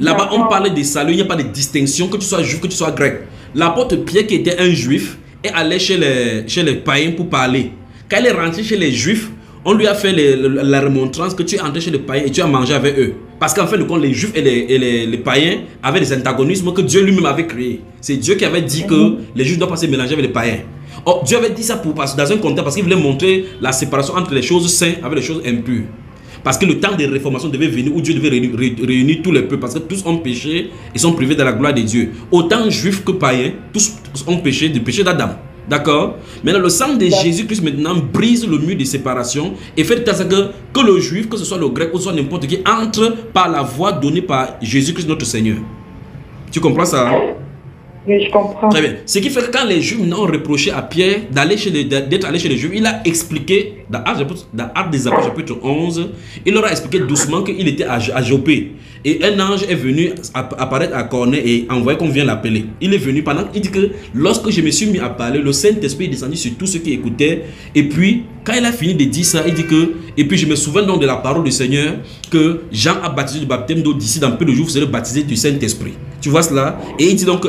Là-bas, on parle de salut, il n'y a pas de distinction, que tu sois juif, que tu sois grec. L'apôtre Pierre, qui était un juif, est allé chez les païens pour parler. Quand il est rentré chez les juifs, on lui a fait la remontrance que tu es entré chez les païens et tu as mangé avec eux. Parce qu'en fait, les juifs et les païens avaient des antagonismes que Dieu lui-même avait créés. C'est Dieu qui avait dit que les juifs ne doivent pas se mélanger avec les païens. Or, Dieu avait dit ça dans un contexte parce qu'il voulait montrer la séparation entre les choses saintes avec les choses impures. Parce que le temps de réformation devait venir où Dieu devait réunir tous les peuples. Parce que tous ont péché et sont privés de la gloire de Dieu. Autant juifs que païens, tous ont péché du péché d'Adam. D'accord? Maintenant, le sang de Jésus-Christ maintenant brise le mur de séparation et fait de sorte que le juif, que ce soit le grec ou soit n'importe qui, entre par la voie donnée par Jésus-Christ notre Seigneur. Tu comprends ça? Oui, je comprends. Très bien. Ce qui fait que quand les Juifs ont reproché à Pierre d'être allé chez les Juifs, il a expliqué, dans Actes des Apôtres chapitre 11, il leur a expliqué doucement qu'il était à Jopé. Et un ange est venu apparaître à Corneille et envoyer qu'on vienne l'appeler. Il est venu pendant qu'il dit que lorsque je me suis mis à parler, le Saint-Esprit est descendu sur tous ceux qui écoutaient. Et puis, quand il a fini de dire ça, il dit que, et puis je me souviens donc de la parole du Seigneur, que Jean a baptisé du baptême d'eau, d'ici dans peu de jours, vous serez baptisés du Saint-Esprit. Tu vois cela? Et il dit donc,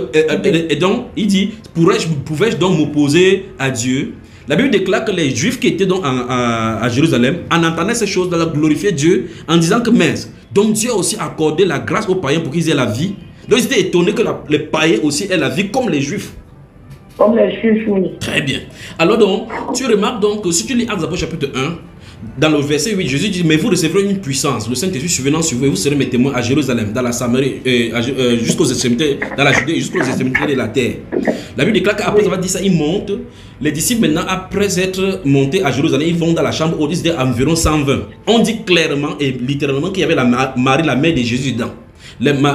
il dit, pouvais-je donc m'opposer à Dieu? La Bible déclare que les Juifs qui étaient donc à Jérusalem, en entendant ces choses, glorifiaient Dieu en disant que mince, donc Dieu a aussi accordé la grâce aux païens pour qu'ils aient la vie. Donc ils étaient étonnés que les païens aussi aient la vie comme les Juifs. Comme les Juifs, oui. Très bien. Alors donc, tu remarques donc que si tu lis Actes des Apôtres chapitre 1, dans le verset 8, Jésus dit, mais vous recevrez une puissance, le Saint-Esprit survenant sur vous, et vous serez mes témoins à Jérusalem, dans la Samarie, jusqu'aux extrémités, dans la Judée, jusqu'aux extrémités de la terre. La Bible déclare qu'après avoir dit ça, ils montent. Les disciples maintenant, après être montés à Jérusalem, ils vont dans la chambre haute, ils étaient environ 120. On dit clairement et littéralement qu'il y avait Marie, la mère de Jésus, dedans.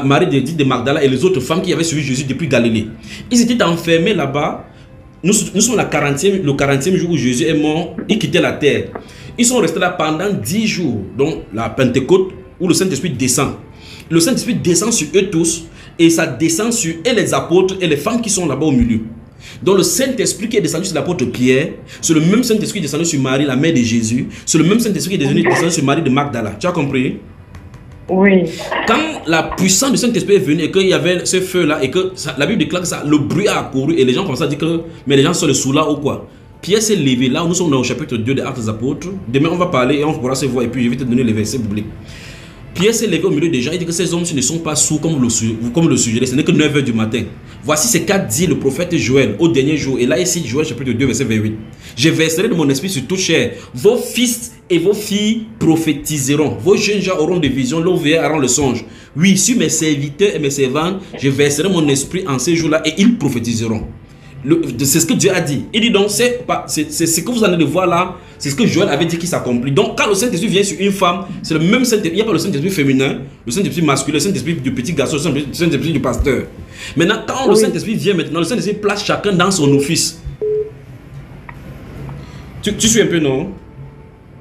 Marie de Magdala et les autres femmes qui avaient suivi Jésus depuis Galilée. Ils étaient enfermés là-bas. Nous sommes le 40e jour où Jésus est mort, il quittait la terre. Ils sont restés là pendant 10 jours, donc la Pentecôte, où le Saint-Esprit descend. Le Saint-Esprit descend sur eux tous, et ça descend sur les apôtres et les femmes qui sont là-bas au milieu. Donc le Saint-Esprit qui est descendu sur l'apôtre Pierre, c'est le même Saint-Esprit qui est descendu sur Marie, la mère de Jésus, c'est le même Saint-Esprit qui est descendu sur Marie de Magdala. Tu as compris? Oui. Quand la puissance du Saint-Esprit est venue et qu'il y avait ce feu-là, et que la Bible déclare que ça, le bruit a accouru, et les gens commencent à dire que mais les gens sont le sous-là ou quoi? Pierre s'est levé là, nous sommes dans le chapitre 2 des Actes des Apôtres. Demain on va parler et on pourra se voir et puis je vais te donner les versets bibliques. Pierre s'est levé au milieu des gens, il dit que ces hommes ne sont pas sourds comme le suggérez, ce n'est que 9 h du matin. Voici ce qu'a dit le prophète Joël au dernier jour. Et là ici, Joël chapitre 2 verset 28. Je verserai de mon esprit sur toute chair. Vos fils et vos filles prophétiseront. Vos jeunes gens auront des visions, leurs vieillards auront le songe. Oui, sur mes serviteurs et mes servantes, je verserai mon esprit en ces jours-là et ils prophétiseront. C'est ce que Dieu a dit. Il dit donc, c'est ce que vous allez voir là, c'est ce que Joël avait dit qui s'accomplit. Donc, quand le Saint-Esprit vient sur une femme, c'est le même Saint-Esprit. Il n'y a pas le Saint-Esprit féminin, le Saint-Esprit masculin, le Saint-Esprit du petit garçon, le Saint-Esprit du pasteur. Maintenant, quand le Saint-Esprit vient maintenant, le Saint-Esprit place chacun dans son office. Tu suis un peu, non?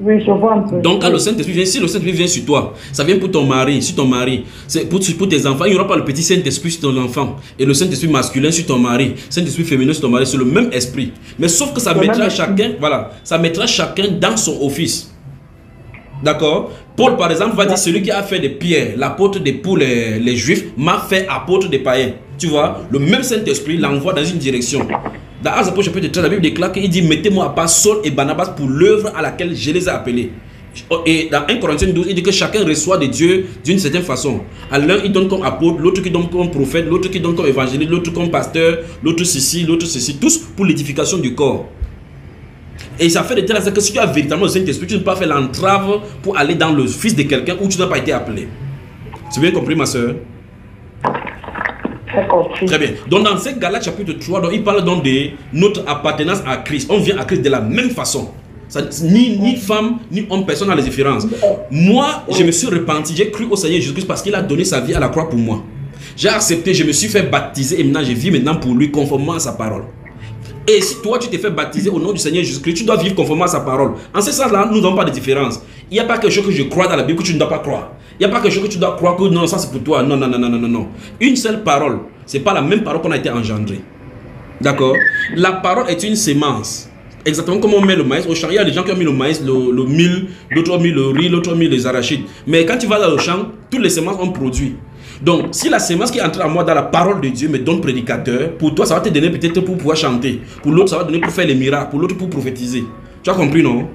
Oui, je vois un peu. Donc quand le Saint-Esprit vient, si le Saint-Esprit vient sur toi, ça vient pour ton mari, sur ton mari, c'est pour tes enfants, il n'y aura pas le petit Saint-Esprit sur ton enfant et le Saint-Esprit masculin sur ton mari, Saint-Esprit féminin sur ton mari, c'est le même esprit. Mais sauf que ça mettra chacun, voilà, ça mettra chacun dans son office. D'accord? Paul par exemple va dire, celui qui a fait de Pierre l'apôtre pour les Juifs m'a fait apôtre des païens. Tu vois, le même Saint-Esprit l'envoie dans une direction. Dans Actes des Apôtres chapitre 13, la Bible déclare qu'il dit, mettez-moi à part Saul et Barnabas pour l'œuvre à laquelle je les ai appelés. Et dans 1 Corinthiens 12, il dit que chacun reçoit de Dieu d'une certaine façon. À l'un, il donne comme apôtre, l'autre qui donne comme prophète, l'autre qui donne comme évangéliste, l'autre comme pasteur, l'autre ceci, tous pour l'édification du corps. Et ça fait de telle sorte que si tu as véritablement le Saint-Esprit, tu ne peux pas faire l'entrave pour aller dans le fils de quelqu'un où tu n'as pas été appelé. Tu as bien compris, ma soeur? Très bien. Donc dans ce Galates chapitre 3, donc, il parle donc de notre appartenance à Christ. On vient à Christ de la même façon. Ça, ni femme, ni homme, personne n'a les différences. Moi, je me suis repenti, j'ai cru au Seigneur Jésus-Christ parce qu'il a donné sa vie à la croix pour moi. J'ai accepté, je me suis fait baptiser et maintenant je vis maintenant pour lui conformément à sa parole. Et si toi tu t'es fait baptiser au nom du Seigneur Jésus-Christ, tu dois vivre conformément à sa parole. En ce sens-là, nous n'avons pas de différence. Il n'y a pas quelque chose que je crois dans la Bible que tu ne dois pas croire. Il n'y a pas quelque chose que tu dois croire que non, ça c'est pour toi. Non, non, non, non, non, non. Une seule parole. Ce n'est pas la même parole qu'on a été engendré. D'accord? La parole est une sémence. Exactement comme on met le maïs au champ. Il y a des gens qui ont mis le maïs, le mil, d'autres ont mis le riz, d'autres ont mis les arachides. Mais quand tu vas dans le champ, toutes les semences ont produit. Donc, si la sémence qui entre à moi dans la parole de Dieu me donne prédicateur, pour toi, ça va te donner peut-être pour pouvoir chanter. Pour l'autre, ça va te donner pour faire les miracles. Pour l'autre, pour prophétiser. Tu as compris, non?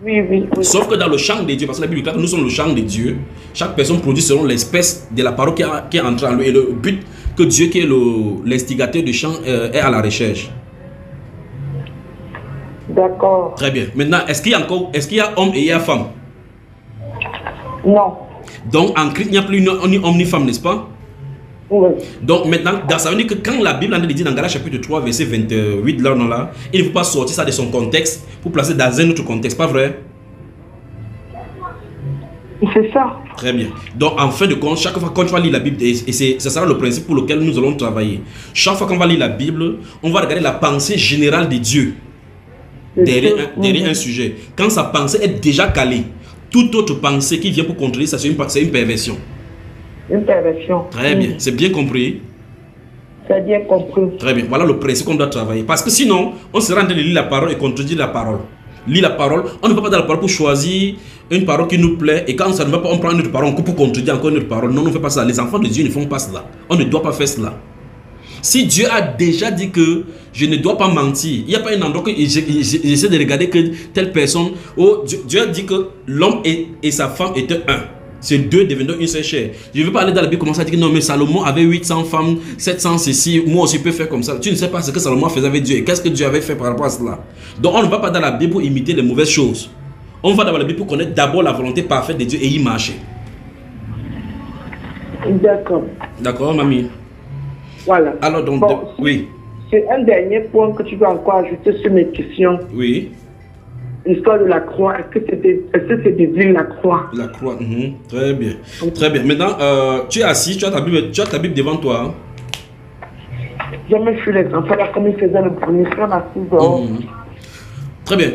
Oui, oui, oui. Sauf que dans le champ de Dieu, parce que la Bible dit que nous sommes le champ de Dieu, chaque personne produit selon l'espèce de la parole qui est entrée en lui. Et le but que Dieu, qui est l'instigateur du champ, est à la recherche. D'accord. Très bien. Maintenant, est-ce qu'il y a homme et il y a femme? Non. Donc, en Christ, il n'y a plus ni homme ni femme, n'est-ce pas? Oui. Donc, maintenant, ça veut dire que quand la Bible en dit dans Galates chapitre 3, verset 28, là, il ne faut pas sortir ça de son contexte pour placer dans un autre contexte, pas vrai? C'est ça. Très bien. Donc, en fin de compte, chaque fois quand tu vas lire la Bible, et ça sera le principe pour lequel nous allons travailler. Chaque fois qu'on va lire la Bible, on va regarder la pensée générale de Dieu derrière un sujet. Quand sa pensée est déjà calée, toute autre pensée qui vient pour contredire ça, c'est une perversion. Une perversion. Très bien. C'est bien compris? C'est bien compris. Très bien. Voilà le principe qu'on doit travailler. Parce que sinon, on sera en train de lire la parole et contredire la parole. Lire la parole, on ne va pas dans la parole pour choisir une parole qui nous plaît, et quand ça ne va pas, on prend une autre parole, on coupe pour contredire encore une autre parole. Non, on ne fait pas ça. Les enfants de Dieu ne font pas cela. On ne doit pas faire cela. Si Dieu a déjà dit que je ne dois pas mentir, il n'y a pas un endroit que j'essaie de regarder que telle personne, oh, Dieu a dit que l'homme et sa femme étaient un. C'est deux devenant une seule chair. Je ne veux pas aller dans la Bible commencer à dire que non, mais Salomon avait 800 femmes, 700 ceci, moi aussi je peux faire comme ça. Tu ne sais pas ce que Salomon faisait avec Dieu et qu'est-ce que Dieu avait fait par rapport à cela. Donc on ne va pas dans la Bible pour imiter les mauvaises choses. On va dans la Bible pour connaître d'abord la volonté parfaite de Dieu et y marcher. D'accord. D'accord, mamie? Voilà. Alors donc, bon, oui. C'est un dernier point que tu dois encore ajouter sur mes questions. Oui. L'histoire de la croix, est-ce que c'est biblique la croix? La croix, très bien. Très bien. Maintenant, tu es assis, tu as ta Bible devant toi. J'ai même vu les enfants là, comme ils faisaient le premier frère assis dehors. Très bien.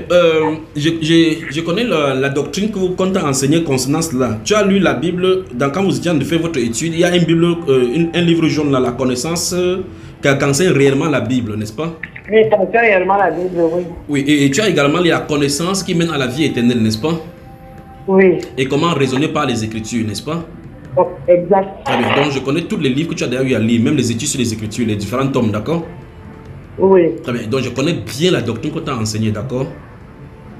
Je connais la doctrine qu'on t'a enseignée concernant cela. Tu as lu la Bible, quand vous étiez en train de faire votre étude, il y a une Bible, un livre jaune là, la connaissance, qui enseigne réellement la Bible, n'est-ce pas? Oui, ça enseigne réellement la Bible, oui. Oui, et tu as également la connaissance qui mène à la vie éternelle, n'est-ce pas? Oui. Et comment raisonner par les Écritures, n'est-ce pas? Oh, exact. Très bien. Donc, je connais tous les livres que tu as d'ailleurs eu à lire, même les études sur les Écritures, les différents tomes, d'accord? Oui. Très bien. Donc, je connais bien la doctrine qu'on t'a enseignée, d'accord?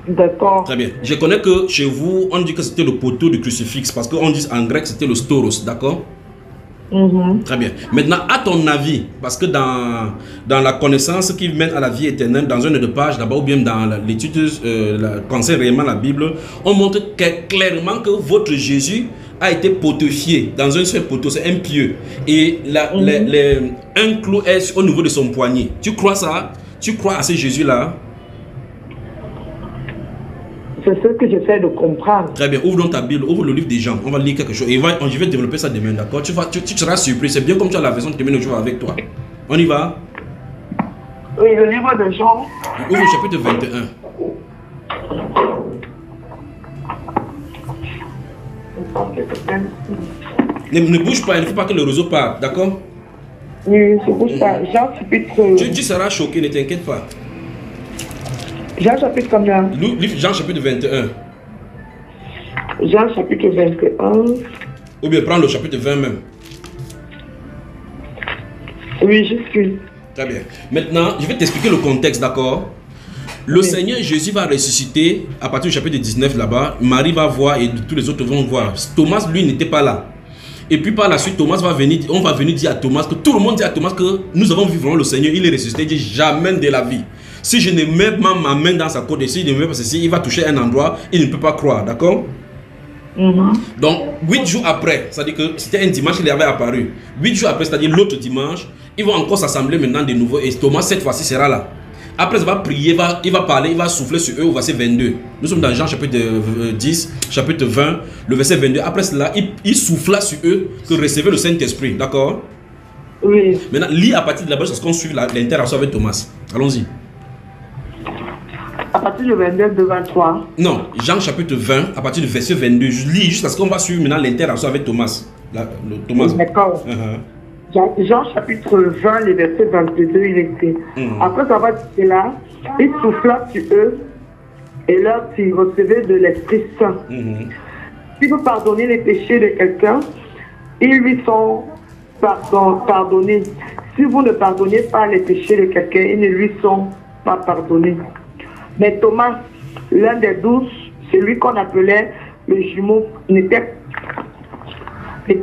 D'accord. Très bien. Je connais que chez vous, on dit que c'était le poteau du crucifix, parce qu'on dit en grec c'était le stauros, d'accord? Très bien. Maintenant, à ton avis, parce que dans la connaissance qui mène à la vie éternelle, dans une de pages là-bas, ou bien dans l'étude concerne réellement la Bible, on montre clairement que votre Jésus a été potifié dans un seul poteau, c'est un pieu. Et un clou est au niveau de son poignet. Tu crois ça? Tu crois à ce Jésus-là? C'est ce que j'essaie de comprendre. Très bien, ouvre donc ta Bible, ouvre le livre des Jean, on va lire quelque chose. Et je vais développer ça demain, d'accord? Tu seras surpris, c'est bien comme tu as la version de terminer le jour avec toi. On y va? Oui, le livre de Jean. Ouvre le chapitre 21. Ne bouge pas, il ne faut pas que le réseau parte, d'accord? Oui, je ne bouge pas. Jean chapitre... Tu seras choqué, ne t'inquiète pas. Jean chapitre combien? Livre Jean chapitre 21. Jean chapitre 21. Ou bien prends le chapitre 20 même. Oui, je suis. Très bien. Maintenant, je vais t'expliquer le contexte, d'accord? Le Seigneur Jésus va ressusciter à partir du chapitre 19 là-bas. Marie va voir et tous les autres vont voir. Thomas, lui, n'était pas là. Et puis par la suite, Thomas va venir, on va venir dire à Thomas que tout le monde dit à Thomas que nous avons vu vraiment le Seigneur, il est ressuscité. Il dit jamais de la vie. Si je ne mets pas ma main dans sa côte, si je ne mets pas ceci, il va toucher un endroit, il ne peut pas croire, d'accord? Donc 8 jours après, c'est-à-dire que c'était un dimanche qu'il avait apparu. 8 jours après, c'est-à-dire l'autre dimanche, ils vont encore s'assembler maintenant de nouveau et Thomas cette fois-ci sera là. Après, il va prier, il va parler, il va souffler sur eux au verset 22. Nous sommes dans Jean chapitre 10, chapitre 20, le verset 22. Après cela, il souffla sur eux que recevez le Saint-Esprit. D'accord? Oui. Maintenant, lis à partir de là-bas, parce qu'on suit l'interaction avec Thomas. Allons-y. À partir du 22 de 23. Non, Jean chapitre 20, à partir du verset 22. Je lis juste parce qu'on va suivre maintenant l'interaction avec Thomas. Thomas. D'accord. Jean chapitre 20, le verset 22, il était. Après avoir dit cela, il souffla sur eux et leur dit, recevez de l'Esprit Saint. Si vous pardonnez les péchés de quelqu'un, ils lui sont pardonnés. Si vous ne pardonnez pas les péchés de quelqu'un, ils ne lui sont pas pardonnés. Mais Thomas, l'un des 12, celui qu'on appelait le jumeau, n'était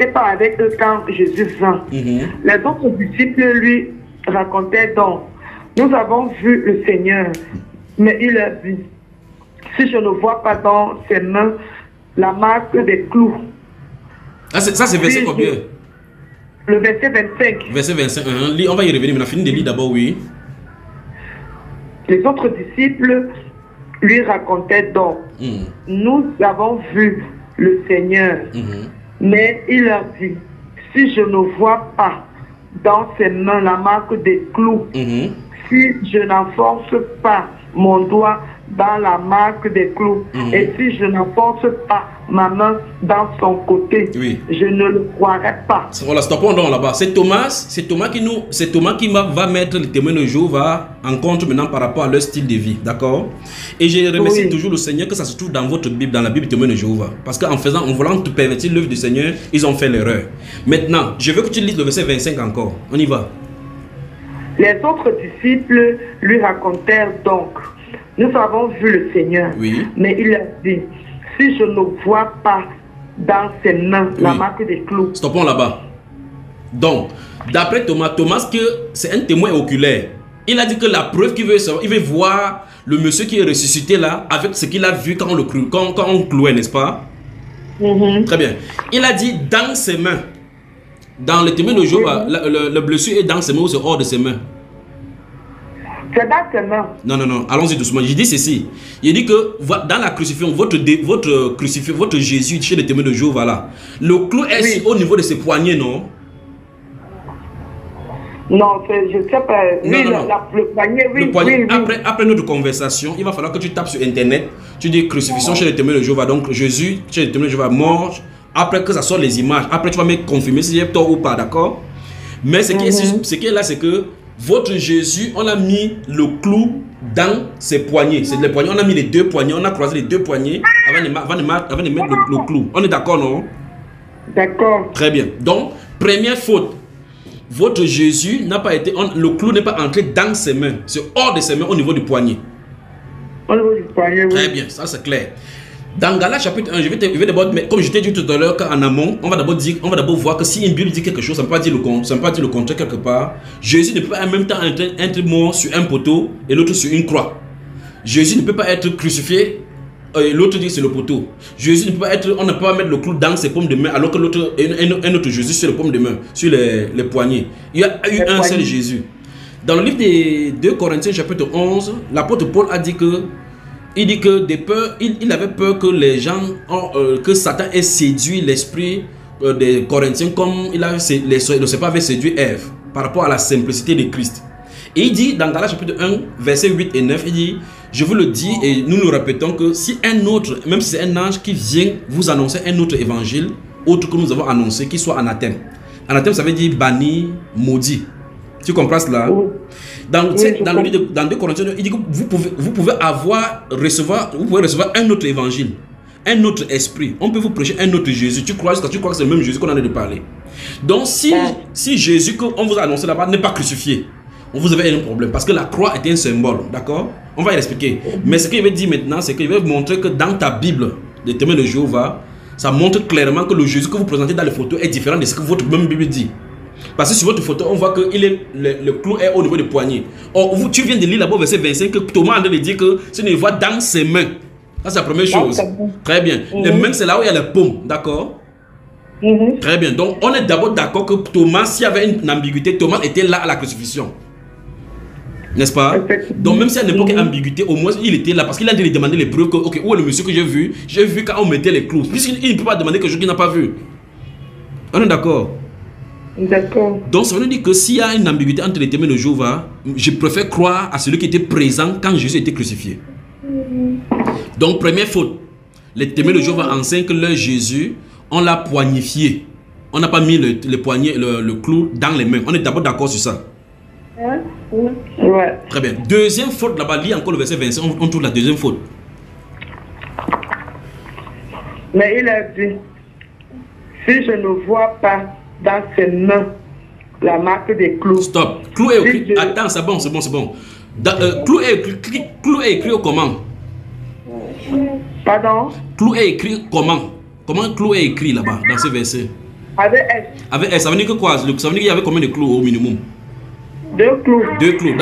pas avec eux quand Jésus vint. Les autres disciples lui racontaient donc, nous avons vu le Seigneur, mais il leur dit, si je ne vois pas dans ses mains la marque des clous. Ah, ça c'est verset combien? Le verset 25. Verset 25, on va y revenir, mais on a fini de lire d'abord, oui. Les autres disciples lui racontaient donc, nous avons vu le Seigneur. Mais il leur dit, si je ne vois pas dans ses mains la marque des clous, si je n'enfonce pas mon doigt dans la marque des clous, et si je n'enfonce pas ma main dans son côté, je ne le croirai pas. Voilà, stoppons donc là-bas. C'est Thomas qui va mettre le témoin de Jéhovah en compte maintenant par rapport à leur style de vie, d'accord? Et je remercie toujours le Seigneur que ça se trouve dans votre Bible, dans la Bible témoin de Jéhovah, parce qu'en voulant te pervertir l'œuvre du Seigneur, ils ont fait l'erreur. Maintenant, je veux que tu lises le verset 25 encore. On y va. Les autres disciples lui racontèrent donc, nous avons vu le Seigneur, mais il a dit, si je ne vois pas dans ses mains la marque des clous. Stoppons là-bas. Donc, d'après Thomas, que c'est un témoin oculaire. Il a dit que la preuve qu'il veut savoir, il veut voir le monsieur qui est ressuscité là, avec ce qu'il a vu quand on clouait, n'est-ce pas? Très bien. Il a dit dans ses mains. Dans le témoin de Jéhovah, le blessure est dans ses mains ou c'est hors de ses mains? C'est dans ses mains. Non, allons-y doucement. Je dis ceci. Il dit que dans la crucifixion, votre Jésus chez le témoin de Jéhovah là, le clou est au niveau de ses poignets, non? Non, je ne sais pas. Le poignet, le poignet. Après notre conversation, il va falloir que tu tapes sur internet. Tu dis crucifixion chez le témoin de Jéhovah. Donc Jésus chez le témoin de Jéhovah mort. Après que ça sorte les images, après tu vas me confirmer si j'ai tort ou pas, d'accord? Mais ce qui est là, c'est que votre Jésus, on a mis le clou dans ses poignets. C'est les poignets, on a mis les deux poignets, on a croisé les deux poignets avant de mettre le clou. On est d'accord, non? D'accord. Très bien. Donc, première faute. Votre Jésus n'a pas été, le clou n'est pas entré dans ses mains. C'est hors de ses mains au niveau du poignet. Au niveau du poignet, oui. Très bien, ça c'est clair. Dans Galates chapitre 1, je vais d'abord, comme je t'ai dit tout à l'heure qu'en amont, on va d'abord voir que si une Bible dit quelque chose, ça ne peut pas dire le contraire quelque part. Jésus ne peut pas en même temps être mort sur un poteau et l'autre sur une croix. Jésus ne peut pas être crucifié et l'autre dit c'est le poteau. Jésus ne peut pas être, on ne peut pas mettre le clou dans ses paumes de main alors que l'autre, un autre Jésus sur les paumes de main, sur les poignets. Il y a eu un seul Jésus. Dans le livre des 2 Corinthiens chapitre 11, l'apôtre Paul a dit que il dit que il avait peur que les gens, que Satan ait séduit l'esprit des Corinthiens comme le serpent avait séduit Ève par rapport à la simplicité de Christ. Et il dit dans Galates chapitre 1, versets 8 et 9, il dit, je vous le dis et nous nous répétons que si un autre, même si c'est un ange qui vient vous annoncer un autre évangile, autre que nous avons annoncé, qui soit anathème. Anathème, ça veut dire banni, maudit. Tu comprends cela? Dans 2 Corinthiens, il dit que vous pouvez recevoir un autre évangile, un autre esprit. On peut vous prêcher un autre Jésus. Tu crois que c'est le même Jésus qu'on en a de parler. Donc si Jésus qu'on vous a annoncé là-bas n'est pas crucifié, vous avez un problème. Parce que la croix était un symbole, d'accord? On va y expliquer. Mais ce qu'il veut dire maintenant, c'est qu'il veut montrer que dans ta Bible, les témoins de Jéhovah, ça montre clairement que le Jésus que vous présentez dans les photos est différent de ce que votre même Bible dit. Parce que sur votre photo, on voit que le clou est au niveau des poignets. Or, tu viens de lire là-bas, verset 25, que Thomas a dit que ce ne voit dans ses mains. Ça, c'est la première chose. Très bien. Les mains, c'est là où il y a les paumes, d'accord? Très bien. Donc, on est d'abord d'accord que Thomas, s'il y avait une ambiguïté, Thomas était là à la crucifixion. N'est-ce pas? Donc, même s'il y a n'importe quelle ambiguïté, au moins, il était là. Parce qu'il a dû demander les preuves que, ok, où est le monsieur que j'ai vu? J'ai vu quand on mettait les clous. Puisqu'il ne peut pas demander quelque chose qu'il n'a pas vu. On est d'accord? D'accord. Donc, ça veut dire que s'il y a une ambiguïté entre les témoins de Jéhovah, je préfère croire à celui qui était présent quand Jésus était crucifié. Donc, première faute. Les témoins de Jéhovah enseignent que leur Jésus, on l'a poignifié. On n'a pas mis le poignet, le clou dans les mains. On est d'abord d'accord sur ça. Ouais. Très bien. Deuxième faute là-bas, lis encore le verset 25. On trouve la deuxième faute. Mais il a dit, si je ne vois pas dans ses mains la marque des clous. Stop. Clou est écrit. Attends, c'est bon, c'est bon, c'est bon. Clou est écrit comment? Pardon? Clou est écrit comment? Comment clou est écrit là-bas, dans ce verset? Avec S. Avec S, ça veut dire que quoi? Ça veut dire qu'il y avait combien de clous au minimum? 2 clous. 2 clous.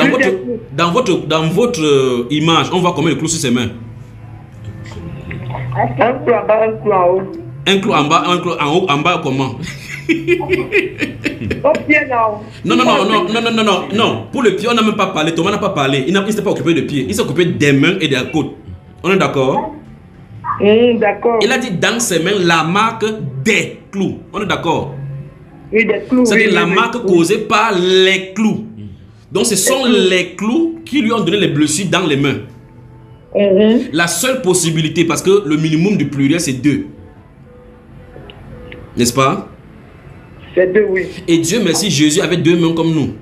Dans votre image, on voit combien de clous sur ses mains? Un clou en bas, un clou en haut. Un clou en bas, un clou en haut, en bas comment? Au pied, non. Non. Pour le pied, on n'a même pas parlé. Thomas n'a pas parlé. Il ne s'est pas occupé de pied. Il s'est occupé des mains et des côtes. On est d'accord? D'accord. Il a dit dans ses mains la marque des clous. On est d'accord? Oui, des clous. C'est-à-dire la marque causée par les clous. Donc ce sont les clous qui lui ont donné les blessures dans les mains. La seule possibilité, parce que le minimum du pluriel c'est 2. N'est-ce pas? C'est 2, oui. Et Dieu merci, Jésus avait 2 mains comme nous.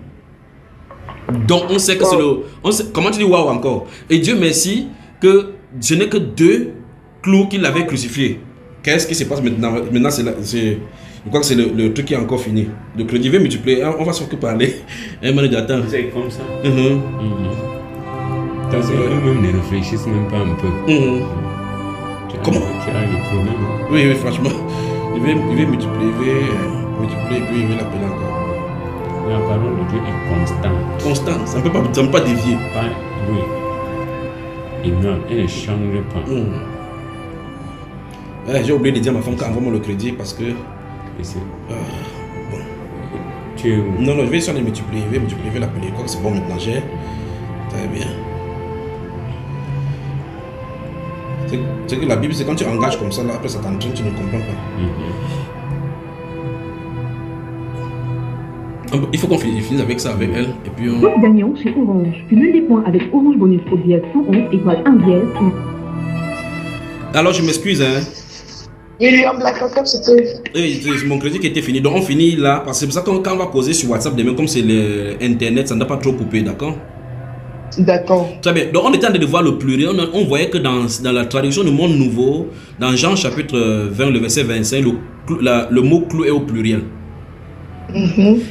Donc on sait que c'est le... comment tu dis waouh encore? Et Dieu merci que ce n'est que 2 clous qu'il avait crucifiés. Qu'est-ce qui se passe maintenant? Maintenant je crois que c'est le truc qui est encore fini. Donc le divin multiplié, on va surtout parler. Un manager, attends. C'est comme ça. Eux-mêmes ne réfléchissent même pas un peu. Comment? Tu as le problème. Oui, franchement. Il veut multiplier, puis il veut l'appeler encore. La parole de Dieu est constante. Constante, ça ne peut pas dévier. Oui. Elle ne change pas. J'ai oublié de dire à ma femme qu'envoie-moi le crédit parce que... Bon. Non, je vais essayer de multiplier. Je vais l'appeler. Quoi que c'est bon maintenant, j'ai... Très bien. C'est que la Bible, c'est quand tu engages comme ça, là, après ça t'entraîne, tu ne comprends pas. Il faut qu'on finisse avec ça, avec elle. Et puis on... Tous gagnants chez Orange. Cumule des points avec Orange Bonus Pro Dièse 111 étoile 1 dièse. Alors je m'excuse, hein. William Black, comme c'était. C'est mon crédit qui était fini. Donc on finit là. Parce que c'est pour ça que quand on va causer sur WhatsApp demain, comme c'est l'internet, ça ne doit pas trop couper, d'accord? D'accord. Très bien. Donc on était en train de voir le pluriel. On voyait que dans la traduction du Monde Nouveau, dans Jean chapitre 20, le verset 25, le mot clou est au pluriel.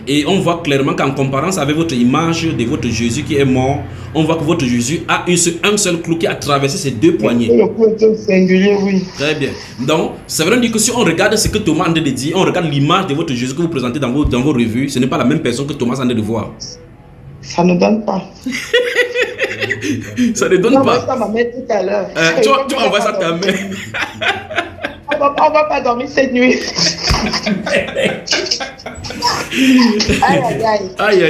Et on voit clairement qu'en comparant avec votre image de votre Jésus qui est mort, on voit que votre Jésus a un seul clou qui a traversé ses 2 poignets. Le clou est singulier, oui. Très bien. Donc, ça veut dire que si on regarde ce que Thomas a dit, on regarde l'image de votre Jésus que vous présentez dans vos revues, ce n'est pas la même personne que Thomas a de voir. Ça ne donne pas. Ça ne donne pas. Ça m'a mis tout à l'heure. Tu envoies ça à ta mère. On va pas dormir cette nuit. Aïe.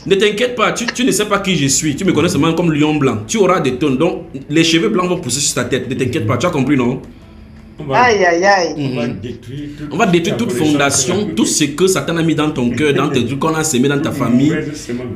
Ne t'inquiète pas, tu ne sais pas qui je suis. Tu me connais seulement comme lion blanc. Tu auras des tonnes. Donc, les cheveux blancs vont pousser sur ta tête. Ne t'inquiète pas, tu as compris, non? On va détruire toute fondation, tout ce que Satan a mis dans ton cœur, dans tes trucs qu'on a sémé dans ta famille.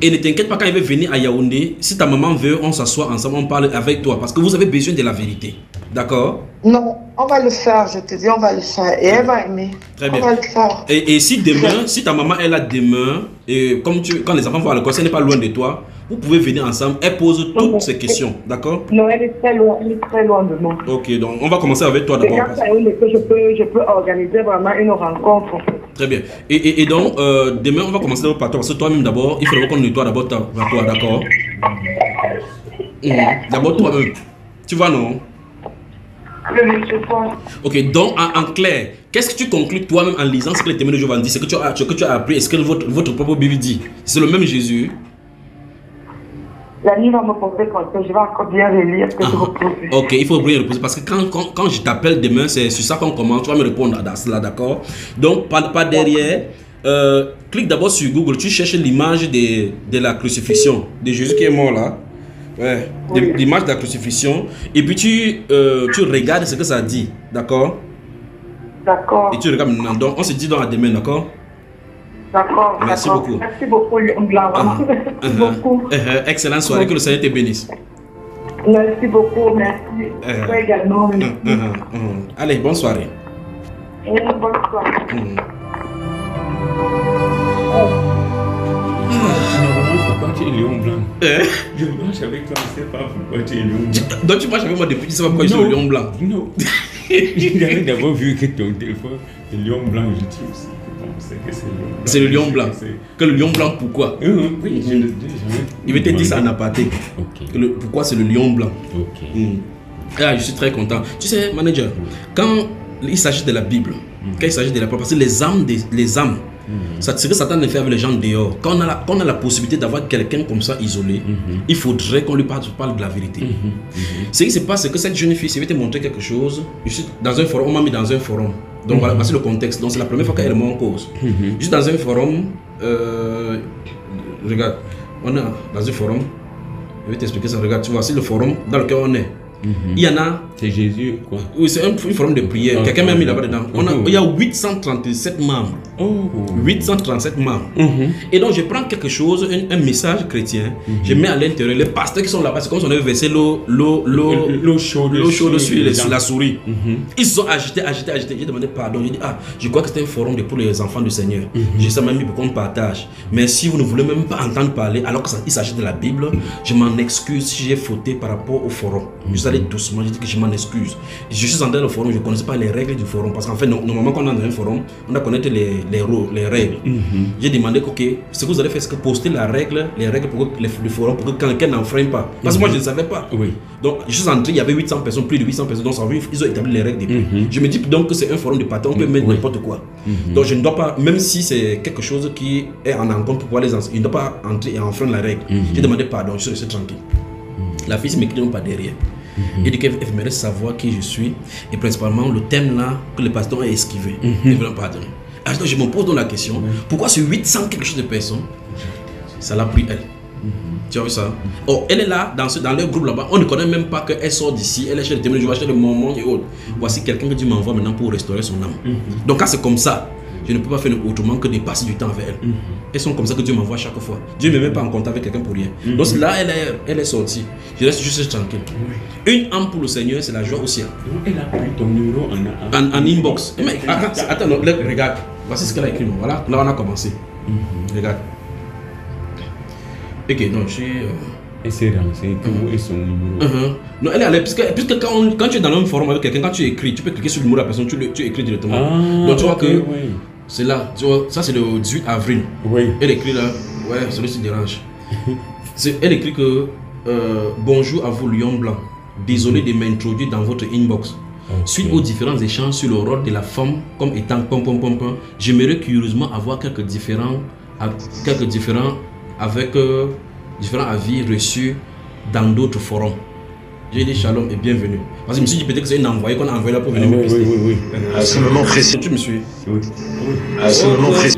Et ne t'inquiète pas, quand il va venir à Yaoundé, si ta maman veut, on s'assoit ensemble, on parle avec toi. Parce que vous avez besoin de la vérité. D'accord? Non, on va le faire, je te dis, on va le faire. Et elle va aimer. Très bien. On va le faire. Et si demain, si ta maman est là demain, et comme quand les enfants vont à l'école, si elle n'est pas loin de toi, Vous pouvez venir ensemble. Elle pose toutes ces questions, d'accord? Non, elle est très loin de moi. Ok, donc on va commencer avec toi d'abord. Je peux organiser vraiment une rencontre. En fait. Très bien. Et donc, demain, on va commencer par toi. Parce que toi-même d'abord, il faudra qu'on nettoie d'abord toi, d'accord? D'abord toi-même. Tu vois, non? Je sais pas. Ok, donc en clair, qu'est-ce que tu conclus toi-même en lisant ce que les témoins de Jéhovah disent? Ce que tu as appris, est-ce que votre propre Bible dit? C'est le même Jésus? La nuit va me poser conseil, je vais encore bien relire ce que je repose. Ok, il faut bien reposer parce que quand je t'appelle demain, c'est sur ça qu'on commence. Tu vas me répondre à cela, d'accord? Donc, pas derrière. Clique d'abord sur Google, tu cherches l'image de la crucifixion, de Jésus qui est mort là. Ouais, oui. L'image de la crucifixion. Et puis tu regardes ce que ça dit, d'accord? D'accord. Et tu regardes maintenant. Donc, on se dit donc à demain, d'accord? D'accord. Merci beaucoup. Merci beaucoup, Lion Blanc. Merci beaucoup. Excellente soirée, que le Seigneur te bénisse. Merci beaucoup, merci. Toi également. Allez, bonne soirée. Et bonne soirée. Pourquoi tu es lion blanc? Je marche avec toi, je ne sais pas pourquoi tu es lion blanc. Donc tu marches avec moi depuis, tu sais pas pourquoi je suis le lion blanc? Non. J'avais d'abord vu que ton téléphone est lion blanc, je dis aussi. C'est le lion blanc. Que le lion blanc, pourquoi? Oui, il va te dire ça en aparté. Okay. Pourquoi c'est le lion blanc? Ok. Ah, je suis très content. Tu sais, manager, quand il s'agit de la Bible, quand il s'agit de la parole, parce que les âmes, ce que Satan fait avec les gens dehors, quand on a la possibilité d'avoir quelqu'un comme ça isolé, il faudrait qu'on lui parle de la vérité. Ce qui se passe, c'est que cette jeune fille, si je vais te montrer quelque chose, je suis dans un forum, on m'a mis dans un forum. Donc voilà, voici le contexte. Donc c'est la première fois qu'elle est en cause. Juste dans un forum, regarde, on est dans un forum, je vais t'expliquer ça. Regarde, tu vois, c'est le forum dans lequel on est. Il y en a. C'est Jésus, quoi. Oui, c'est un forum de prière. Quelqu'un m'a mis là-bas dedans. Il y a 837 membres. 837 membres. Et donc, je prends quelque chose, un message chrétien, je mets à l'intérieur. Les pasteurs qui sont là-bas, c'est comme si on avait versé l'eau chaude sur la souris. Ils se sont agités. J'ai demandé pardon. J'ai dit, je crois que c'est un forum pour les enfants du Seigneur. J'ai ça même mis pour qu'on partage. Mais si vous ne voulez même pas entendre parler, alors qu'il s'agit de la Bible, je m'en excuse si j'ai fauté par rapport au forum. Je suis allé doucement, j'ai dit que je m'en excuse. Je suis entré dans le forum, je ne connaissais pas les règles du forum. Parce qu'en fait, normalement, quand on est dans un forum, on doit connaître les règles. J'ai demandé que, ce que vous allez faire, c'est que poster les règles pour que le forum, pour que quelqu'un n'enfreint pas. Parce que moi, je ne savais pas. Donc, je suis entré, il y avait 800 personnes, plus de 800 personnes. Donc, ils ont établi les règles depuis. Je me dis donc que c'est un forum de partage, on peut mettre n'importe quoi. Donc, je ne dois pas, même si c'est quelque chose qui est en encontre pour pouvoir les enseigner, il ne doit pas entrer et enfreindre la règle. J'ai demandé pardon, je suis resté tranquille. La fille m'écrit donc pas derrière. Il dit qu'elle aimerait savoir qui je suis et principalement le thème là que le pasteur a esquivé. Il veut pardonner. Alors je me pose donc la question, pourquoi sur 800 quelque chose de personnes, ça l'a pris elle? Tu as vu ça? Oh, elle est là, dans leur groupe là-bas, on ne connaît même pas qu'elle sort d'ici, elle est chez les témoins, je vais chez les mormons et autres. Voici quelqu'un que Dieu m'envoie maintenant pour restaurer son âme. Donc quand c'est comme ça, je ne peux pas faire autrement que de passer du temps avec elle. Elles sont comme ça que Dieu m'envoie chaque fois. Dieu ne me met pas en contact avec quelqu'un pour rien. Donc là, elle est sortie. Je reste juste tranquille. Une âme pour le Seigneur, c'est la joie au ciel. Elle a pris ton numéro en inbox. Mais, attends, non, regarde. Voici ce qu'elle a écrit. Voilà, là on a commencé. Regarde. Ok, donc j'ai... Elle s'est renseignée où est son numéro. Non, elle est allée, puisque quand tu es dans un forum avec quelqu'un, quand tu écris, tu peux cliquer sur le numéro de la personne, tu écris directement. Donc tu vois que c'est là, tu vois, ça c'est le 18 avril. Elle écrit là, celui-ci dérange. Elle écrit que bonjour à vous Lion Blanc, désolé de m'introduire dans votre inbox. Suite aux différents échanges sur le rôle de la femme comme étant j'aimerais curieusement avoir quelques différents avis reçus dans d'autres forums. J'ai dit shalom et bienvenue. Parce que je me suis dit peut-être que c'est une envoyée qu'on a envoyé là pour venir me tester. À ce moment précis. Tu me suis? À ce moment précis.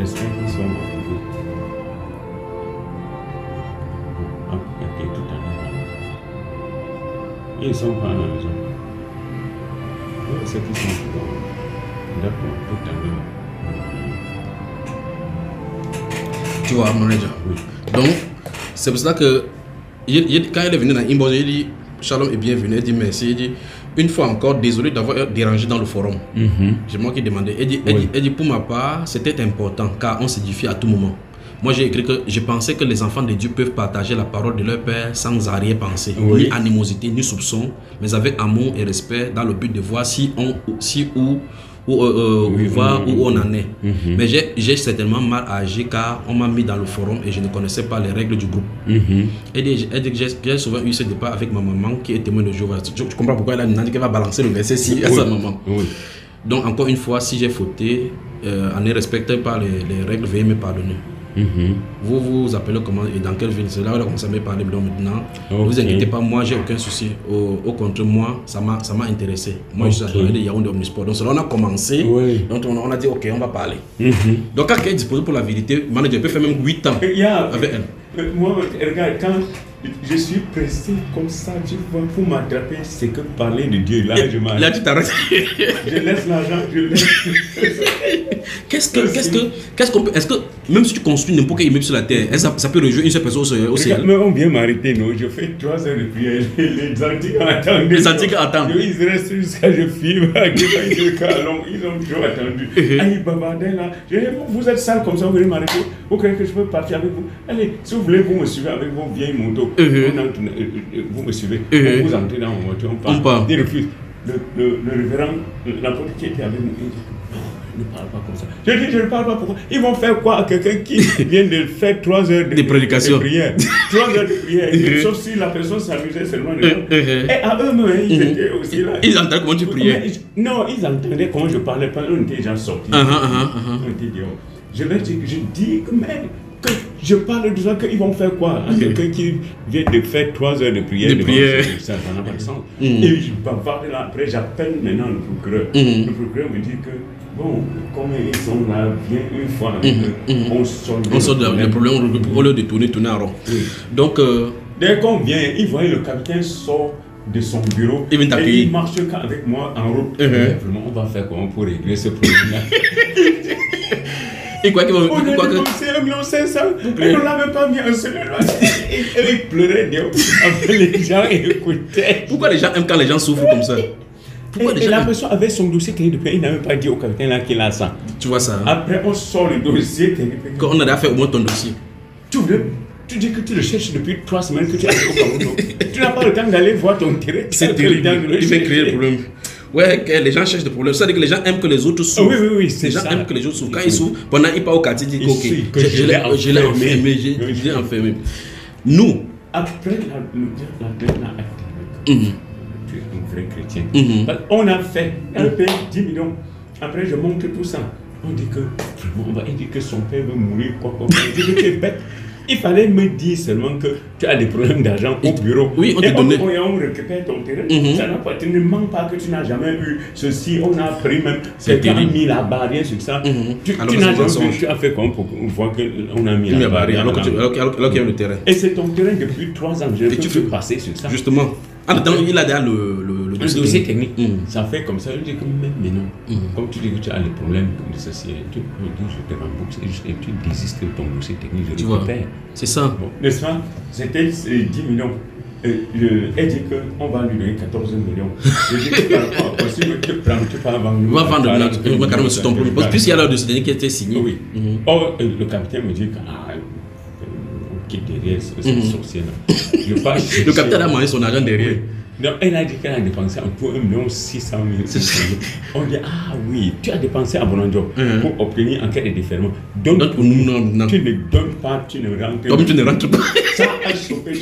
Ils ne sont pas à la maison. C'est qu'ils sont d'accord, tout à l'heure. Tu vois, manager. Donc, c'est pour cela que quand elle est venue dans l'inbox, il dit shalom et bienvenue. Elle dit merci. Elle dit une fois encore, désolé d'avoir dérangé dans le forum. C'est moi qui demandais. Elle dit pour ma part, c'était important car on s'édifie à tout moment. Moi, j'ai écrit que je pensais que les enfants de Dieu peuvent partager la parole de leur Père sans arrière-pensée, ni animosité, ni soupçon, mais avec amour et respect dans le but de voir si on va où on en est. Mais j'ai certainement mal agi car on m'a mis dans le forum et je ne connaissais pas les règles du groupe. Elle dit que j'ai souvent eu ce débat avec ma maman qui est témoin de Jéhovah. Tu comprends pourquoi elle a dit qu'elle va balancer le verset si à sa maman. Donc encore une fois, si j'ai fauté, en ne respectant pas les règles, veuillez me pardonner. Vous vous appelez comment et dans quelle ville? C'est là où on a commencé à me parler. Donc maintenant, ne vous inquiétez pas, moi j'ai aucun souci. Au contraire, moi ça m'a intéressé. Moi je suis à de Yaoundé Omnisport. Donc là on a commencé, donc on a dit ok, on va parler. Donc quand elle est disposée pour la vérité, manager peut faire même 8 ans avec elle. Moi, regarde, quand je suis pressé comme ça, tu vois, pour m'attraper, c'est que parler de Dieu. Là, je m'arrête. Là, tu t'arrêtes. Je laisse l'argent, je laisse. Qu'est-ce qu'on peut. Est-ce que même si tu construis n'importe quel immeuble sur la terre, ça peut rejoindre une seule personne au ciel? Mais on vient m'arrêter, non? Je fais 3 heures de prière. Les antiques attendent. Les antiques attendent. Ils restent jusqu'à je filme. Ils ont toujours attendu. Aïe, bavarder là. Vous êtes sale comme ça, vous venez m'arrêter. Vous croyez que je peux partir avec vous? Allez, si vous voulez, vous me suivez avec vos vieilles motos. Vous me suivez. Vous entrez dans mon voiture, on part. Il refuse. Le révérend, l'apôtre qui était avec nous, il dit ne parle pas comme ça. Je dis, je ne parle pas pourquoi. Ils vont faire quoi à quelqu'un qui vient de faire 3 heures de prédication, de prière 3 heures de prière, sauf si la personne s'amusait seulement. Et à eux-mêmes, ils étaient aussi là. Ils entendaient comment tu priais? Non, ils entendaient comment je parlais. On était déjà sortis. On était dehors. Je leur dis, que je parle de ça, qu'ils vont faire quoi? Quelqu'un qui vient de faire 3 heures de prière. Ça n'a pas de sens. Et je bavarde là, après j'appelle maintenant le procureur. Le procureur me dit que, bon, comme ils sont là, viens une fois, on sort le problème, au lieu de tourner en rond. Donc, dès qu'on vient, il voit le capitaine sort de son bureau et il marche avec moi en route. Vraiment, on va faire comment pour régler ce problème-là? Et quoi que on a dépensé 1,5 million et on l'avait pas mis en cellulaire. Et il pleurait, les gens écoutaient. Pourquoi les gens aiment quand les gens souffrent comme ça? Et la personne avait son dossier technique depuis, il n'avait pas dit au capitaine là qu'il a ça. Tu vois ça? Après, on sort le dossier technique. Quand on a fait au moins ton dossier. Tu dis que tu le cherches depuis 3 semaines que tu es allé au Cameroun. Tu n'as pas le temps d'aller voir ton terrain. C'est terrible. Il fait créer le problème. Ouais, les gens cherchent des problèmes. Ça veut dire que les gens aiment que les autres souffrent. Oui, c'est ça. Les gens aiment que les autres souffrent. Quand ils souffrent, pendant qu'ils partent au quartier, ils disent ok, je l'ai enfermé. Nous, après la dernière acte, tu es un vrai chrétien. On a fait un paye 10 millions. Après, je montre tout ça. On dit que vraiment, il dit que son père veut mourir. On dit que tu es bête. Il fallait me dire seulement que tu as des problèmes d'argent au bureau. Oui, on te donnait. On récupère ton terrain. Ça n'a pas, tu ne manques pas que tu n'as jamais eu ceci. On a pris même. Quelqu'un a mis la barrière sur ça. Tu n'as jamais vu. Tu as fait comment pour voir qu'on a mis la barrière. Alors qu'il y a le terrain. Et c'est ton terrain depuis 3 ans. Et tu peux passer sur ça. Justement. Il a derrière le dossier technique. Ça fait comme ça. Je dis que mais non. Comme tu dis que tu as les problèmes de ceci, je te rembourse et tu désistes de ton dossier technique. Je récupère. C'est ça. Bon, n'est-ce pas? C'était 10 millions. Elle dit qu'on va lui donner 14 millions. Je dis que par rapport à possible, tu peux vendre. On va vendre carrément sur ton premier poste. Puisqu'il y a l'heure de ce dernier qui a été signé. Oui. Or, le capitaine me dit que qui est derrière ce sorcier-là. Le capitaine a mangé son argent derrière. Donc, elle a dit qu'elle a dépensé un peu 1 600 000. On dit, ah oui, tu as dépensé à Bonanjo pour obtenir enquête de déferlement. Donc, pour nous, non. Tu ne donnes pas, tu ne rentres pas. Comme tu ne rentres pas. Ça a chopé.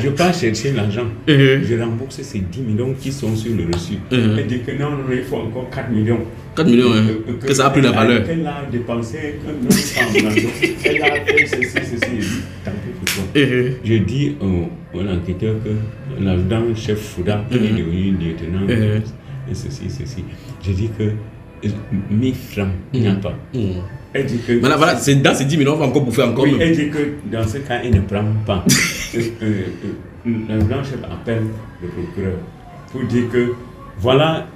Je pars chercher l'argent. Je rembourse ces 10 millions qui sont sur le reçu. Elle dit que non, il faut encore 4 millions. 4 millions, que ça a pris la valeur. Elle a dépensé 1 million par Bonanjo. Elle a fait ceci. Tant pis pour toi. Je dis au enquêteur que l'adjudant-chef Fouda, qui est devenu lieutenant, et ceci. Je dis que 1000 francs, il n'y a pas. Elle dit que. Voilà, c'est dans ces 10 millions, on va encore bouffer encore. Oui, elle dit que dans ce cas, il ne prend pas. L'adjudant-chef appelle le procureur pour dire que voilà.